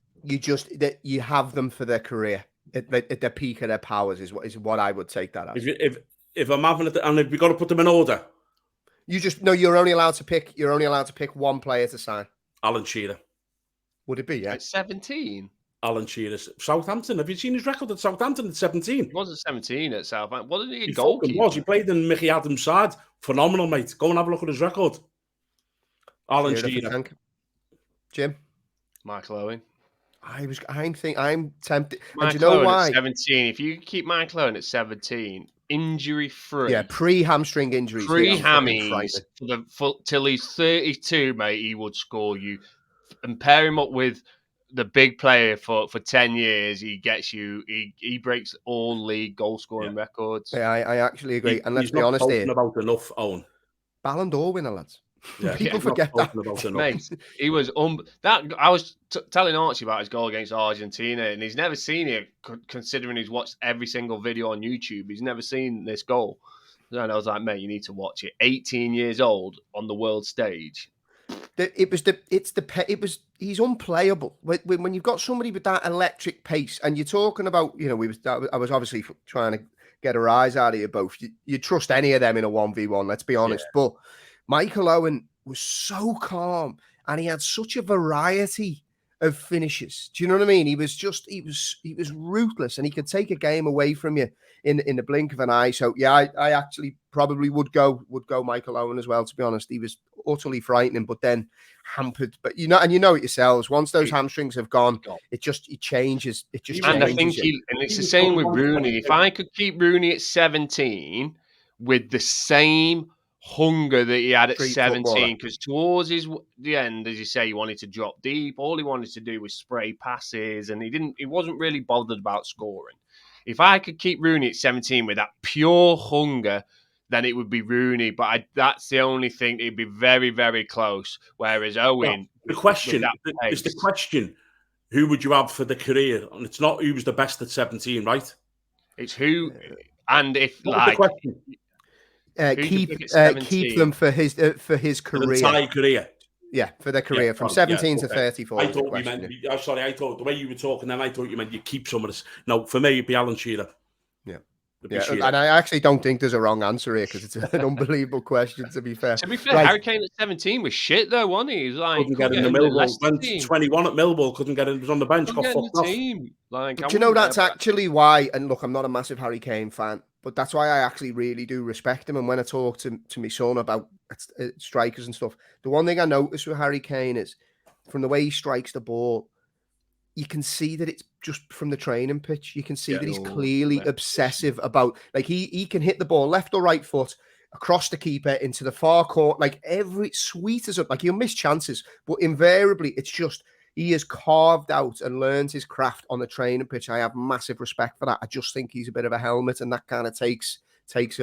that you have them for their career at the peak of their powers is what I would take that as. If I'm having it, and if we got to put them in order, you're only allowed to pick one player to sign. Alan Shearer. Would it be? Yeah. at 17? Alan Shearer, Southampton. Have you seen his record at Southampton at 17? He wasn't 17 at Southampton. Wasn't he a He goalkeeper? was. He played in Mickey Adams' side. Phenomenal, mate. Go and have a look at his record. Alan Shearer. Jim? Michael Owen. I'm tempted. Michael and do you know Owen why? at 17. If you keep Michael Owen at 17, injury-free. Yeah, pre-hamstring injuries. Pre-hammies till he's 32, mate, he would score you. And pair him up with the big player for 10 years, he gets you. He breaks all league goal-scoring records. Yeah, I actually agree. And let's be honest here. About enough, Owen. Ballon d'Or winner, lads. Yeah, People forget that. Mate, he was I was telling Archie about his goal against Argentina, and he's never seen it. Considering he's watched every single video on YouTube, he's never seen this goal. And I was like, mate, you need to watch it. 18 years old on the world stage. He's unplayable when you've got somebody with that electric pace, and you're talking about, I was obviously trying to get a rise out of you both. You trust any of them in a 1v1, let's be honest. Yeah. But Michael Owen was so calm, and he had such a variety of finishes. Do you know what I mean? He was ruthless, and he could take a game away from you in the blink of an eye. So yeah, I actually probably would go Michael Owen as well. To be honest, he was utterly frightening, but then hampered. But you know it yourselves. Once those hamstrings have gone, it changes. It just and changes. I think it's the same with Rooney. If I could keep Rooney at 17 with the same hunger that he had at 17, because towards the end, as you say, he wanted to drop deep. All he wanted to do was spray passes, and he wasn't really bothered about scoring. If I could keep Rooney at 17 with that pure hunger, then it would be Rooney. But that's the only thing. It'd be very, very close. Whereas Owen, the question is the question: who would you have for the career? And it's not who was the best at 17, right? It's who, and if the question. Keep them for his career. For the entire career. Yeah, for their career from 17 to 34. I thought you meant. I thought the way you were talking, then I thought you meant you keep some of this. No, for me, it'd be Alan Shearer. Yeah, and I actually don't think there's a wrong answer here because it's an unbelievable question. To be fair, right. Harry Kane at 17 was shit though, wasn't he? He was like, couldn't get in the Millwall. Went 21 at Millwall, couldn't get in. Was on the bench, got fucked off. Like, do you know that's actually why? And look, I'm not a massive Harry Kane fan, but that's why I actually really do respect him. And when I talk to my son about strikers and stuff, the one thing I notice with Harry Kane is from the way he strikes the ball, you can see that it's just from the training pitch. You can see that he's clearly obsessive about, like, he can hit the ball left or right foot across the keeper into the far court, like every sweet as up, like he'll miss chances, but invariably it's just, he has carved out and learned his craft on the training pitch. I have massive respect for that. I just think he's a bit of a helmet, and that kind of takes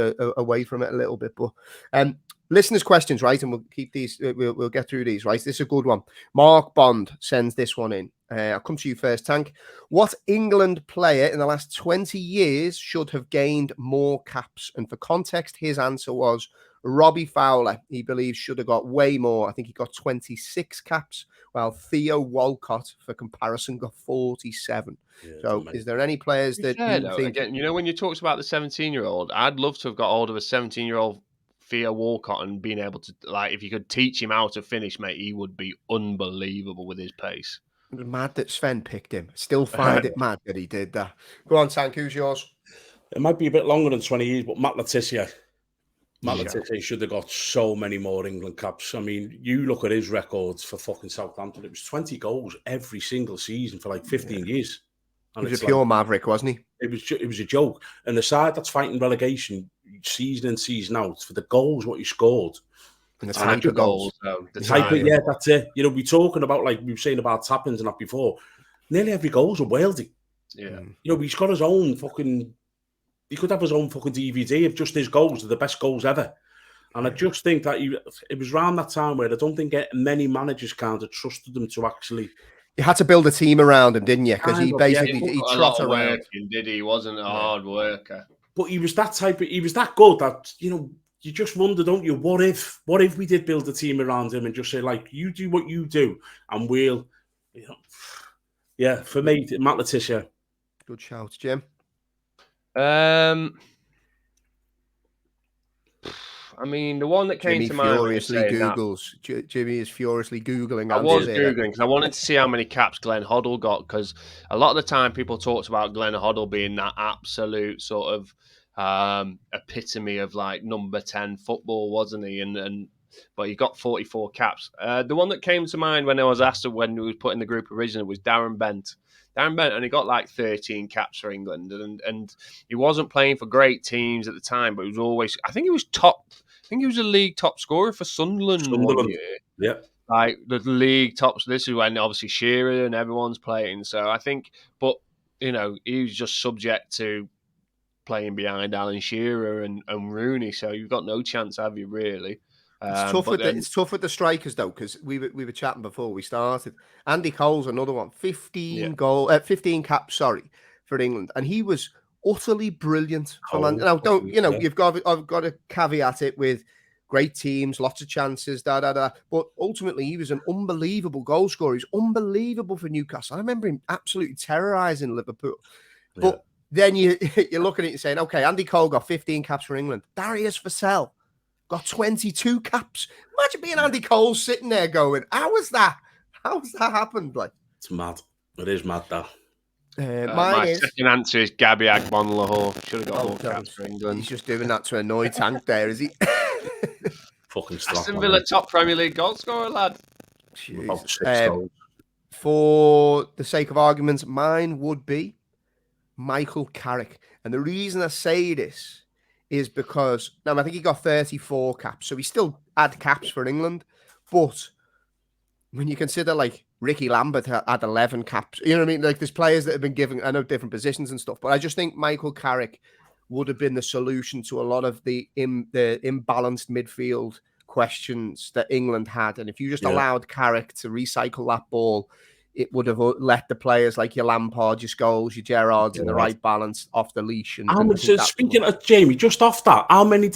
away from it a little bit. But listeners' questions, right? And we'll keep these, we'll get through these, right? This is a good one. Mark Bond sends this one in. I'll come to you first, Tank. What England player in the last 20 years should have gained more caps? And for context, his answer was Robbie Fowler. He believes should have got way more. I think he got 26 caps, while Theo Walcott, for comparison, got 47. Yeah, so is there any players that you think... Again, you know, when you talked about the 17-year-old, I'd love to have got hold of a 17-year-old Theo Walcott and being able to, like, if you could teach him how to finish, mate, he would be unbelievable with his pace. Mad that Sven picked him. Still find it mad that he did that. Go on, Tank, who's yours? It might be a bit longer than 20 years, but Matt Letizia. Matt Letizia should have got so many more England caps. I mean, you look at his records for fucking Southampton, it was 20 goals every single season for like 15 years. And he was a pure maverick, wasn't he? It was a joke. And the side that's fighting relegation season in, season out, for the goals, what he scored. And the type of goals. Yeah, that's it. You know, we're talking about, like we were saying about Tappins and that before, nearly every goal's a worldie. Yeah. You know, he's got his own fucking, he could have his own fucking DVD of just his goals, the best goals ever. And I just think that it was around that time where I don't think many managers kind of trusted them to actually... You had to build a team around him, didn't you? Because he basically he trotted around. Did he? He wasn't a hard worker. But he was that type of, he was that good that, you know, you just wonder, don't you? What if we did build a team around him and just say, like, you do what you do, and we'll, yeah. For me, Matt Letizia. Good shout, Jim. I mean, the one that came Jimmy to mind when you furiously saying Googles. Jimmy is furiously Googling. I was Googling because I wanted to see how many caps Glenn Hoddle got, because a lot of the time people talked about Glenn Hoddle being that absolute sort of epitome of like number 10 football, wasn't he? But he got 44 caps. The one that came to mind when I was asked when we was put in the group originally was Darren Bent. Darren Bent, and he got like 13 caps for England, and he wasn't playing for great teams at the time, but he was always, I think he was a league top scorer for Sunderland. 1 year. Yeah. Like the league tops. This is when obviously Shearer and everyone's playing. So I think, but he was just subject to playing behind Alan Shearer and Rooney. So you've got no chance, have you? Really? It's tough with the strikers though, because we were chatting before we started. Andy Cole's another one, 15 caps, for England, and he was utterly brilliant. Now, I've got to caveat it with great teams, lots of chances, but ultimately he was an unbelievable goal scorer. He's unbelievable for Newcastle. I remember him absolutely terrorising Liverpool. But then you're looking at it and saying, okay, Andy Cole got 15 caps for England. Darius Vassell got 22 caps. Imagine being Andy Cole sitting there going, how's that happened? Like, it's mad. It is mad, that. My second answer is Gabby Agbonlahor. Should have got more caps for England. He's just doing that to annoy Tank there, is he? Fucking strong. Aston Villa top Premier League goal scorer, lad. For the sake of arguments, mine would be Michael Carrick. And the reason I say this is because, now I think he got 34 caps, so he still had caps for England. But when you consider, like, Ricky Lambert had 11 caps, you know what I mean? Like, there's players that have been given, I know, different positions and stuff, but I just think Michael Carrick would have been the solution to a lot of the imbalanced midfield questions that England had. And if you just allowed Carrick to recycle that ball, it would have let the players like your Lampard, your Scholes, your Gerrards in the right balance off the leash. Speaking of Jamie, just off that, how many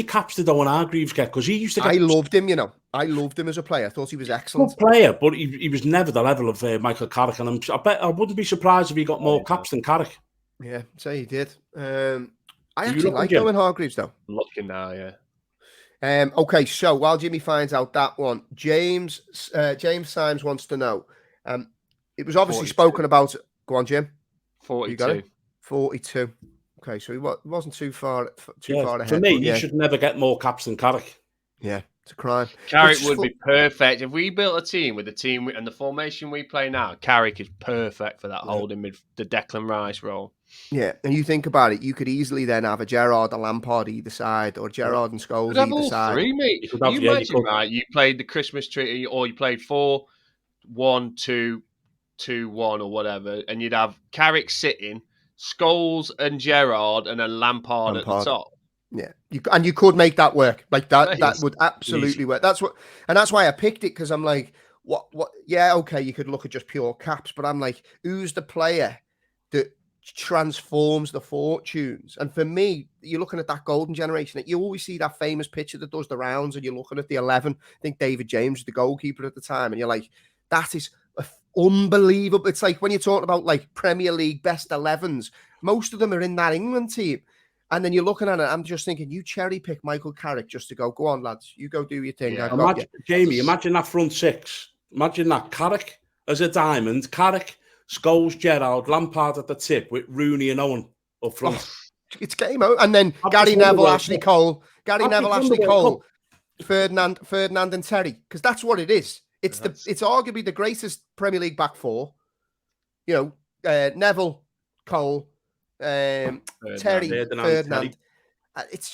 caps did Owen Hargreaves get? Because he used to get... I loved him, I loved him as a player. I thought he was excellent. Good player, but he was never the level of Michael Carrick. And I wouldn't be surprised if he got more caps than Carrick. Yeah, say he did. I actually like Owen Hargreaves, though. Looking now, yeah. Okay, so while Jimmy finds out that one, James Symes wants to know. It was obviously 42. Spoken about. Go on, Jim. 42. You got it? 42. Okay, so he wasn't too far ahead. For me, he should never get more caps than Carrick. Yeah, it's a crime. Carrick would be perfect if we built a team with the team and the formation we play now. Carrick is perfect for that holding the Declan Rice role. Yeah, and you think about it, you could easily then have a Gerrard, a Lampard either side, or Gerrard and Scholes either side. Three, mate. You imagine, right? You played the Christmas tree, or you played 4-1-2-2-1 or whatever, and you'd have Carrick sitting, Scholes and Gerrard, and then Lampard at the top. Yeah, you could make that work. Like that would absolutely work. That's why I picked it, because I'm like, what? Yeah, okay, you could look at just pure caps, but I'm like, who's the player that transforms the fortunes? And for me, you're looking at that golden generation. You always see that famous picture that does the rounds, and you're looking at the 11. I think David James was the goalkeeper at the time, and you're like, that is unbelievable. It's like when you're talking about like Premier League best 11s, most of them are in that England team. And then you're looking at it, I'm just thinking, you cherry pick Michael Carrick just to go on, lads, you go do your thing. Yeah. Jamie, imagine that front six. Imagine that. Carrick as a diamond. Carrick, Scholes, Gerrard, Lampard at the tip with Rooney and Owen up front. Oh, it's game out. And then Gary Neville, Ashley Cole, Ferdinand and Terry. Because that's what it is. It's arguably the greatest Premier League back four. Neville, Cole, Terry, Ferdinand.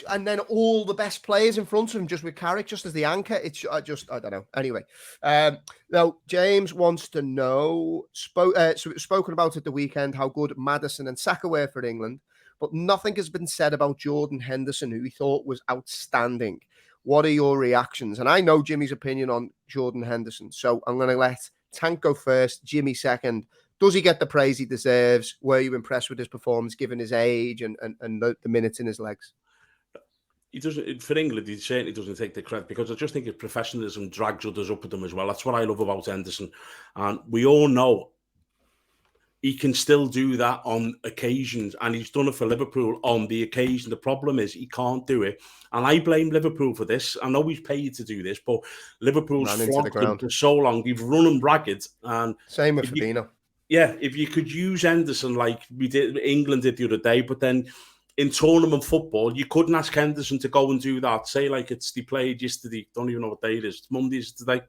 And then all the best players in front of him, just with Carrick, just as the anchor. I don't know. Anyway, now James wants to know. So it was spoken about at the weekend how good Maddison and Saka were for England, but nothing has been said about Jordan Henderson, who he thought was outstanding. What are your reactions? And I know Jimmy's opinion on Jordan Henderson, so I'm going to let Tank go first, Jimmy second. Does he get the praise he deserves? Were you impressed with his performance, given his age and the minutes in his legs? he doesn't, for England, he certainly doesn't take the credit, because I just think his professionalism drags others up with them as well. That's what I love about Henderson. And we all know he can still do that on occasions, and he's done it for Liverpool on the occasion. The problem is he can't do it, and I blame Liverpool for this. I know he's paid to do this, but Liverpool's flogged him for so long. They've run him ragged. And same with Fabinho. If you could use Henderson like England did the other day, but then in tournament football, you couldn't ask Henderson to go and do that. Say like they played yesterday. Don't even know what day it is. It's Monday today.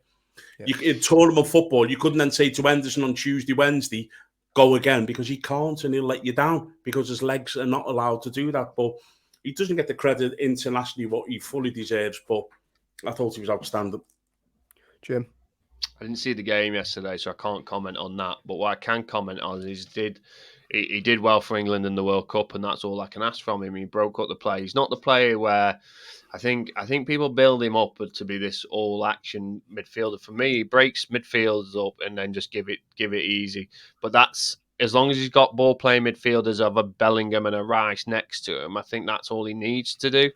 Yeah. In tournament football, you couldn't then say to Henderson on Tuesday, Wednesday, go again, because he can't, and he'll let you down because his legs are not allowed to do that. But he doesn't get the credit internationally what he fully deserves. But I thought he was outstanding. Jim? I didn't see the game yesterday, so I can't comment on that. But what I can comment on is he did well for England in the World Cup, and that's all I can ask from him. He broke up the play. He's not the player where I think people build him up to be this all-action midfielder. For me, he breaks midfielders up and then just give it easy. But that's as long as he's got ball-playing midfielders of a Bellingham and a Rice next to him. I think that's all he needs to do.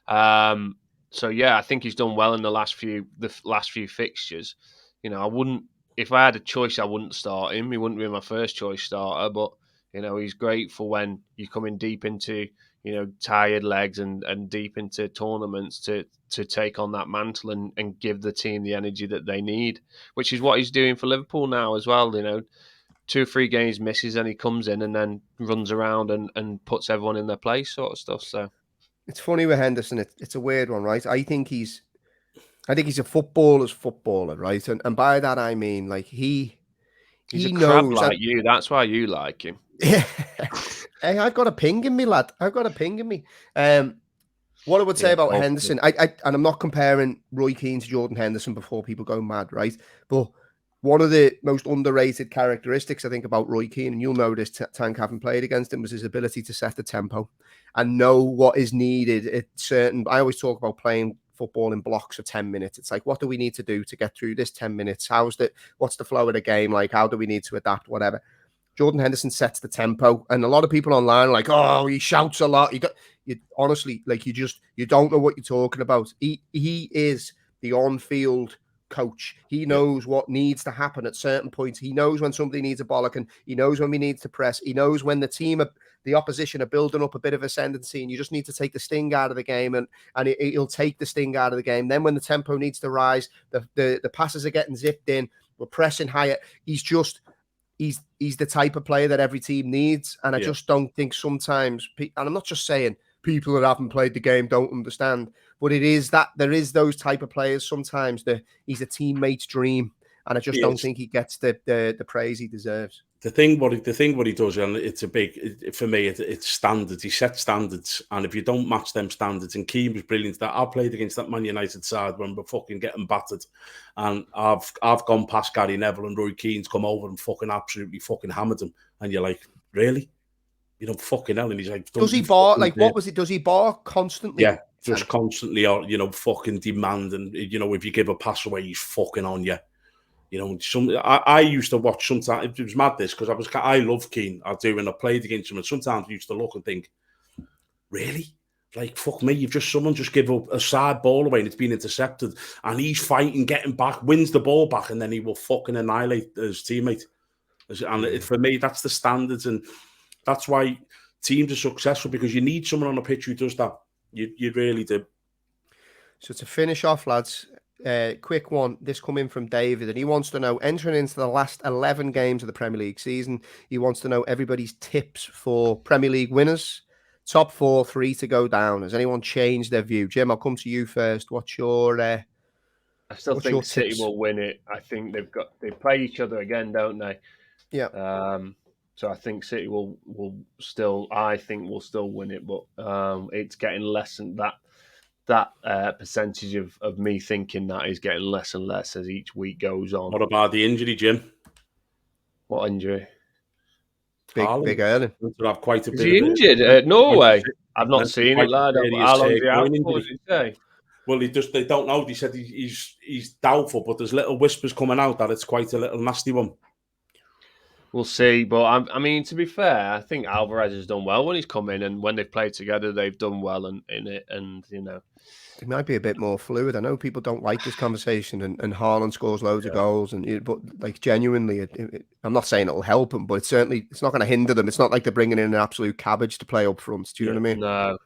So yeah, I think he's done well in the last few fixtures. You know, I wouldn't, if I had a choice, I wouldn't start him. He wouldn't be my first choice starter, but you know, he's great for when you're coming deep into, you know, tired legs and deep into tournaments to take on that mantle and give the team the energy that they need, which is what he's doing for Liverpool now as well. You know, 2 or 3 games misses and he comes in and then runs around and puts everyone in their place, sort of stuff. So it's funny with Henderson. It's a weird one, right? I think he's a footballer's footballer, right? And by that I mean like he's a knows, crab like you. That's why you like him. Yeah. Hey, I've got a ping in me, lad. I've got a ping in me. What I would say about Henderson, and I'm not comparing Roy Keane to Jordan Henderson before people go mad, right? But one of the most underrated characteristics I think about Roy Keane, and you'll know this, Tank having played against him, was his ability to set the tempo and know what is needed at certain. I always talk about playing football in blocks of 10 minutes. It's like, what do we need to do to get through this 10 minutes? What's the flow of the game like? How do we need to adapt? Whatever. Jordan Henderson sets the tempo, and a lot of people online are like, oh, he shouts a lot. You honestly, like, you don't know what you're talking about. He is the on-field coach. He knows what needs to happen at certain points. He knows when somebody needs a bollock, and he knows when we need to press. He knows when the opposition are building up a bit of ascendancy, and you just need to take the sting out of the game, and he'll take the sting out of the game. Then when the tempo needs to rise, the passes are getting zipped in, we're pressing higher. He's the type of player that every team needs, and I just don't think sometimes, and I'm not just saying people that haven't played the game don't understand, but it is that there is those type of players sometimes that he's a teammate's dream, and I just don't think he gets the praise he deserves. The thing what he does, and it's a big, for me, it's standards. He sets standards, and if you don't match them standards, and Keane was brilliant. That I played against that Man United side when we're fucking getting battered, and I've gone past Gary Neville and Roy Keane's come over and fucking absolutely fucking hammered him, and you're like, really? You know, fucking hell. And he's like, does he bar like what was it? Does he bar constantly? Yeah, just constantly, or fucking demand, and if you give a pass away, he's fucking on you. I used to watch sometimes. It was mad this because I love Keane. I do, and I played against him, and sometimes I used to look and think, really? Like, fuck me, someone just give up a side ball away and it's been intercepted, and he's fighting, getting back, wins the ball back, and then he will fucking annihilate his teammate. And for me, that's the standards, and that's why teams are successful, because you need someone on the pitch who does that. You really do. So to finish off, lads, quick one. This coming from David, and he wants to know, entering into the last 11 games of the Premier League season, he wants to know everybody's tips for Premier League winners, top 4, 3 to go down. Has anyone changed their view? Jim, I'll come to you first. What's your I still think City will win it. I think they play each other again, don't they? Yeah. So I think City will still win it, but it's getting less, and that percentage of me thinking that is getting less and less as each week goes on. What about the injury, Jim? What injury? Big Erling. Have quite a is bit he of injured? It. Norway? I've not seen it, lad. How long's he out for, did he say? Well, they don't know. They said he's doubtful, but there's little whispers coming out that it's quite a little nasty one. we'll see. But I mean, to be fair, I think Alvarez has done well when he's come in, and when they've played together, they've done well in it. And It might be a bit more fluid. I know people don't like this conversation, and Haaland scores loads of goals, but like genuinely, I'm not saying it'll help them, but it's not going to hinder them. It's not like they're bringing in an absolute cabbage to play up front. Do you know what I mean? No.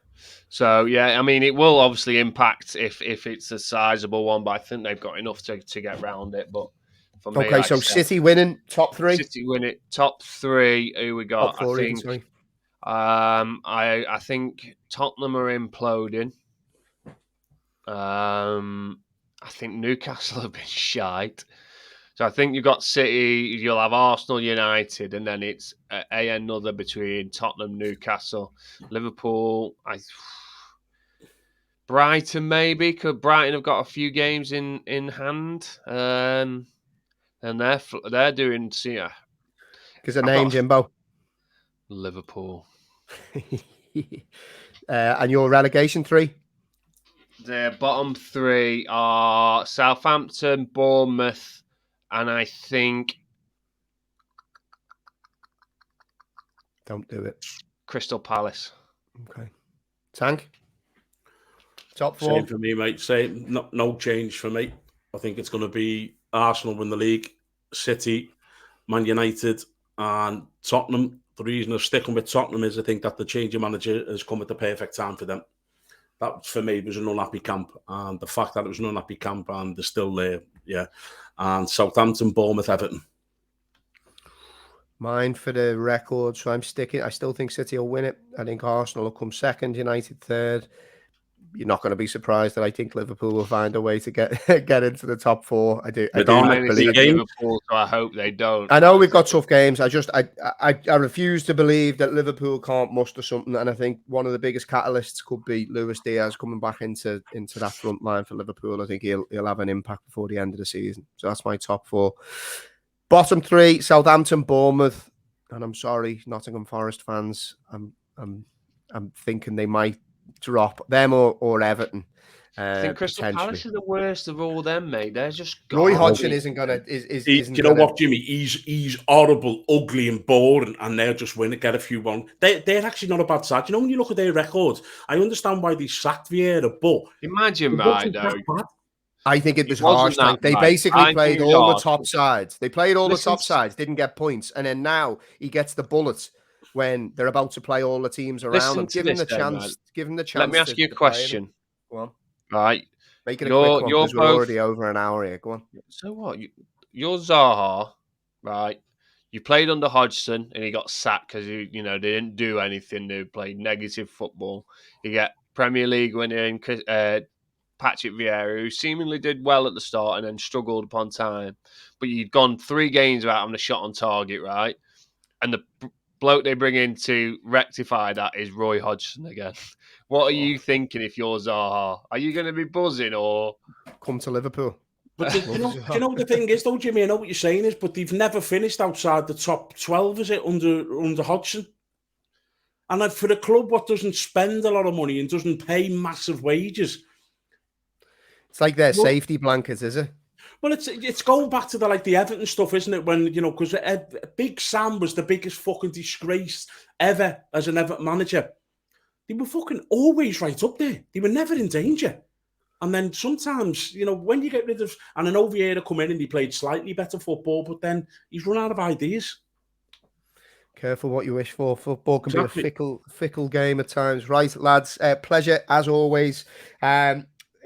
So yeah, I mean, it will obviously impact if it's a sizable one, but I think they've got enough to get round it. But for me, Okay, so City winning top 3. City win it top 3. Who we got? Top 4, I think. I think Tottenham are imploding. I think Newcastle have been shite. So I think you've got City, you'll have Arsenal, United, and then it's another between Tottenham, Newcastle, Liverpool. Brighton maybe. Could Brighton have got a few games in hand? And they're doing. Because a name, Jimbo. Liverpool. And your relegation 3. The bottom 3 are Southampton, Bournemouth, and I think... Don't do it. Crystal Palace. Okay. Tank? Top 4? Same for me, mate. Same. No change for me. I think it's going to be Arsenal win the league, City, Man United, and Tottenham. The reason I'm sticking with Tottenham is I think that the change of manager has come at the perfect time for them. That, for me, was an unhappy camp. And the fact that it was an unhappy camp and they're still there, yeah. And Southampton, Bournemouth, Everton. Mine for the record, so I'm sticking. I still think City will win it. I think Arsenal will come second, United third. You're not going to be surprised that I think Liverpool will find a way to get into the top 4. I do believe Liverpool, so I hope they don't. I know we've got tough games. I refuse to believe that Liverpool can't muster something, and I think one of the biggest catalysts could be Luis Diaz coming back into that front line for Liverpool. I think he'll have an impact before the end of the season. So that's my top 4. Bottom 3: Southampton, Bournemouth, and I'm sorry, Nottingham Forest fans. I'm thinking they might drop them or Everton. I think Crystal Palace is the worst of all them, mate. They're just Roy Hodgson isn't gonna. You know what, Jimmy? He's horrible, ugly, and boring, and they'll just win it, get a few one. They're actually not a bad side. You know, when you look at their records, I understand why they sacked Vieira, but imagine, right though. I think it was harsh. Like, they basically played all the top sides. They played all the top sides, didn't get points, and then now he gets the bullets when they're about to play all the teams around him. Give him the chance. Give him the chance. Let me ask you a question. Go on. Right. Make it a quick one because we're already over an hour here. Go on. So what? You're Zaha, right? You played under Hodgson and he got sacked because they didn't do anything. They played negative football. You get Premier League winning Patrick Vieira, who seemingly did well at the start and then struggled upon time. But you'd gone 3 games without having a shot on target, right? And the bloke they bring in to rectify that is Roy Hodgson again. What are you thinking if you're Zaha? Are you going to be buzzing or come to Liverpool? But do you know the thing is, though, Jimmy? I know what you're saying is, but they've never finished outside the top 12, is it, under Hodgson? And for a club what doesn't spend a lot of money and doesn't pay massive wages, it's like their safety blankets, is it? Well, it's going back to the Everton stuff, isn't it? When, because Big Sam was the biggest fucking disgrace ever as an Everton manager. They were fucking always right up there. They were never in danger. And then sometimes, when you get rid of... And I know Vieira come in and he played slightly better football, but then he's run out of ideas. Careful what you wish for. Football can be a fickle game at times. Right, lads. Pleasure, as always.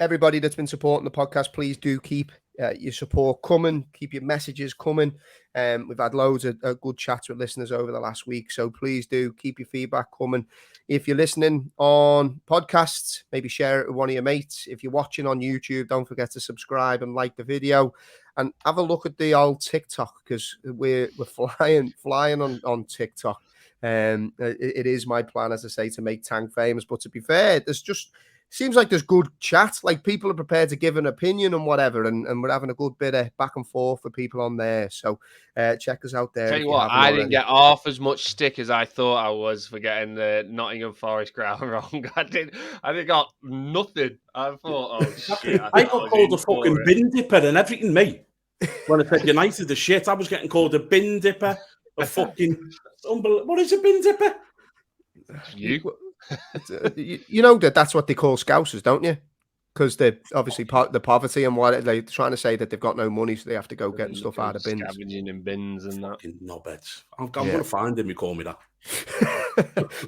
Everybody that's been supporting the podcast, please do keep your support coming. Keep your messages coming. We've had loads of good chats with listeners over the last week, so please do keep your feedback coming. If you're listening on podcasts, maybe share it with one of your mates. If you're watching on YouTube, don't forget to subscribe and like the video, and have a look at the old TikTok, because we're flying on TikTok. It is my plan, as I say, to make Tank famous. But to be fair, seems like there's good chat. Like, people are prepared to give an opinion and whatever, and we're having a good bit of back and forth for people on there. So check us out there. Tell you what, I didn't get half as much stick as I thought I was for getting the Nottingham Forest ground wrong. I got nothing. I thought, oh shit! I got called a fucking bin dipper and everything, mate. When I said United the shit, I was getting called a bin dipper. A fucking unbelievable. What is a bin dipper? You. You know that's what they call scousers, don't you? Because they're obviously part of the poverty and what they're trying to say that they've got no money, so they have to go getting stuff out of bins. Scavenging in bins and that. Fucking knobheads. I'm going to find him, you call me that.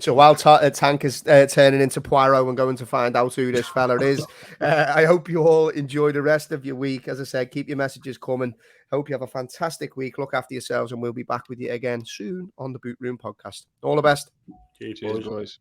So while Tank is turning into Poirot and going to find out who this fella is, I hope you all enjoy the rest of your week. As I said, keep your messages coming. Hope you have a fantastic week. Look after yourselves, and we'll be back with you again soon on the Boot Room podcast. All the best. Cheers, boys.